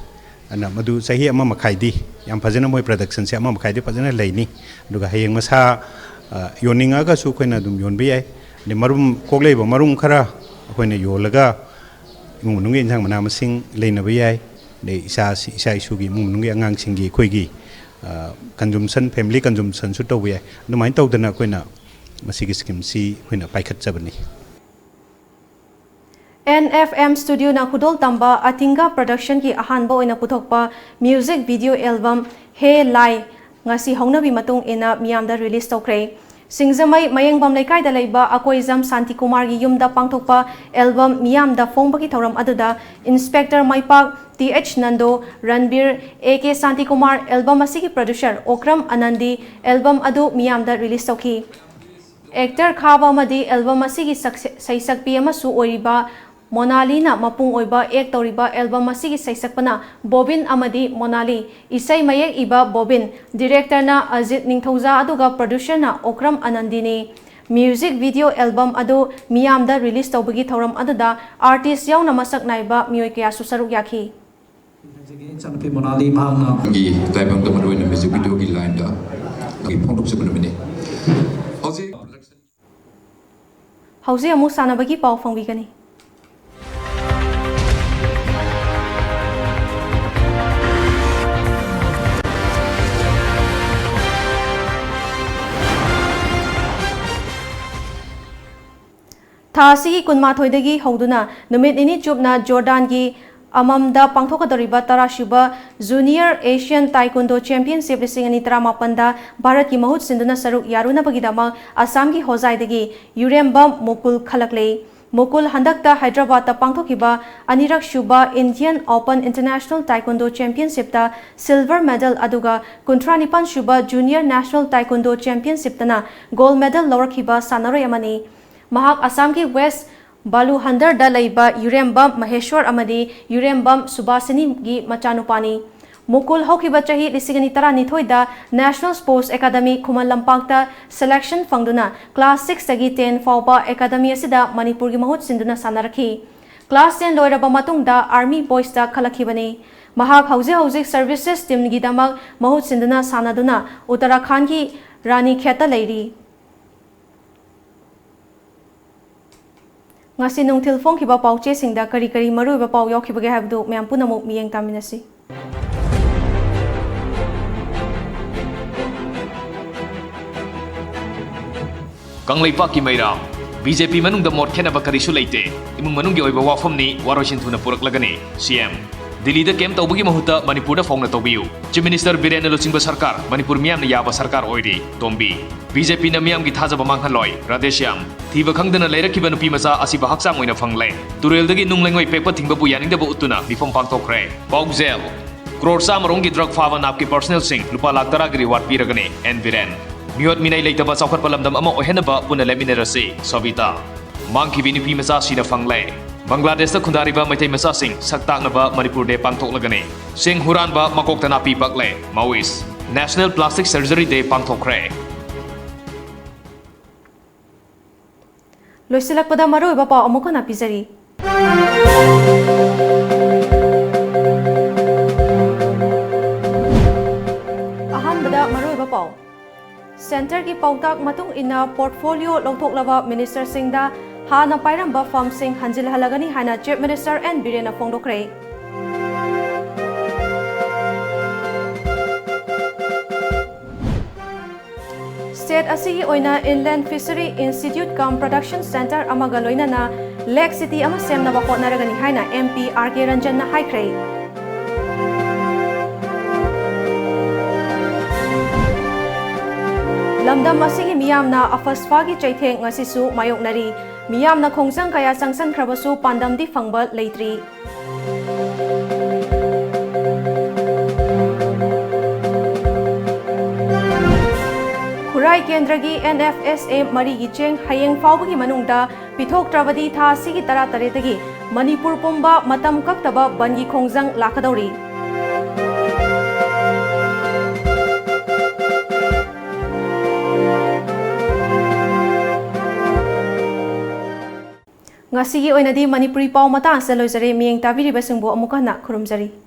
ana madu sahi ama makhaidi yam phajana moi production se ama makhaidi phajana leini duga hayeng masa yoninga ga su koina dum yonbe ai ne marum koglei ba marum khara koina yolaga mungungi insang mana masing leina ba ai ne isa isu gi mungungi angang singi khoigi consumption family consumption su to wi no main to dana koina masigi scheme si koina paikhat jabani NFM studio na khudol tamba atinga production ki ahanba oina puthokpa music video album Hey Lai ngasi hongnabi matung ina miyamda release tokre Singzamai Mayengbam Laikai da leiba Akoizam Santi Kumar gi yumda pangthokpa album miyamda fongbaki thoram aduda Inspector Maipak TH Nando Ranbir AK Santi Kumar album asigi producer Okram Anandi album adu miyamda release tokhi Actor Khaba Madi album asigi saisakpi amasu oiriba Monalina mapung oiba ek toriba album asigi saisakpana Bobin Amadi Monali Isai Mayek iba Bobin director na Ajit Ningthauza aduga producer na Okram Anandini music video album adu miyamda release tawbagi thoram aduda artist yauna masak naiba mioi kya su saruk yakhi Sanpi Monali mahna gi taibang tamaroi na music video gi line da gi phongduk se banamini hausi amu sanabagi pau phangbi gani Thasi kunmathoidagi hoduna numit ini chupna Jordan gi amamda pangthokadoriba tarashuba Junior Asian Taekwondo Championship 2018 da Bharat ki mahut sinduna saruk yaruna bagidama Assam gi hozaidagi Urembam Mukul khalakle Mukul handakta Hyderabad ta pangthokiba anirak shuba Indian Open International Taekwondo Championship ta silver medal aduga kuntranipan shuba Junior National Taekwondo Championship tana gold medal lawrakhiba sanaroi amani Mahak Assam ki West Balu Handar da laiba Urembam Maheshwar amadi Urembam Subhasini gi machanupani Mukul hokiba chahi 2019 da National Sports Academy Khuman Lampakta selection fangduna class 6 tagi 10 fawba academy asida Manipur gi mahut sinduna sanarakhi class 10 loiraba matung da army boys da khalakhibani Mahak hauzik services team gi damak mahut sinduna sanaduna Uttarakhand gi Rani Kheta leiri ngasi nungthil phong khiba pauche singda kari kari maru ba pau yokhibage habdu myam punamuk miyeng taminasi Kanglaipak ki Maira BJP manungda mot khenaba karisu leite imung manunggi oiba wafamni warosin thuna puraklagani CM Delhi da kem tawbagi mahuta Manipur da phongna tawbiu Chief Minister Biren Alochingba Sarkar Manipur miyam na yaba sarkar oiri Tombi BJP na miyam gi thajaba manghaloi Radeshyam thiba khangdana leirakhiba nupi macha asiba haksang oina phangle turel dagi nunglengoi pekpa thingba bu yaning da bu utuna bifom pangthokre Paugzel crore samarong gi drug fava napki personal sing lupa lakh tara gi reward piragani and Biren Miyot minay leitaba chawkhat palamdam ama ohenaba puna leminarasi Savita mangkhibi nupi macha sina phangle Bangladesh ta khundariba maitai macha sing saktaknaba Manipur de pangthoklagani sing huranba makoktana pi pakle Maoist National Plastic Surgery Day pangthokre loisilakpada maru ba pa amukona pizari ahanbada maru ba pa center ki pautak matung ina portfolio longthoklaba minister singda Hana Pairamba Farm Singh Hanjil Halagani Hana Chief Minister and Birena Fongdokre. State Asigi Oina Inland Fishery Institute Cum Production Center Amagaloina na Lake City Ama Sem na Bakot Naragani Hana MP RK Ranjan na Haikre. Lamdam Asigi Miyam na Afasfagi Chaitheng Ngasisu Mayok Nari Miyamna khongjang kaya changsankhrabasu pandamdi phangba leitri. Khurai Kendragi NFSA Marigi Cheng Hayeng Faubagi Manungda Pithok Travadi Tha Sigi Tara Taretagi Manipur Pumba Matam Kaktaba Bangi Khongjang Lakadauri. Ngasigi oinadi Manipuri pau mata sa loisare miyeng tabiri basingbo amuka na khurumjari.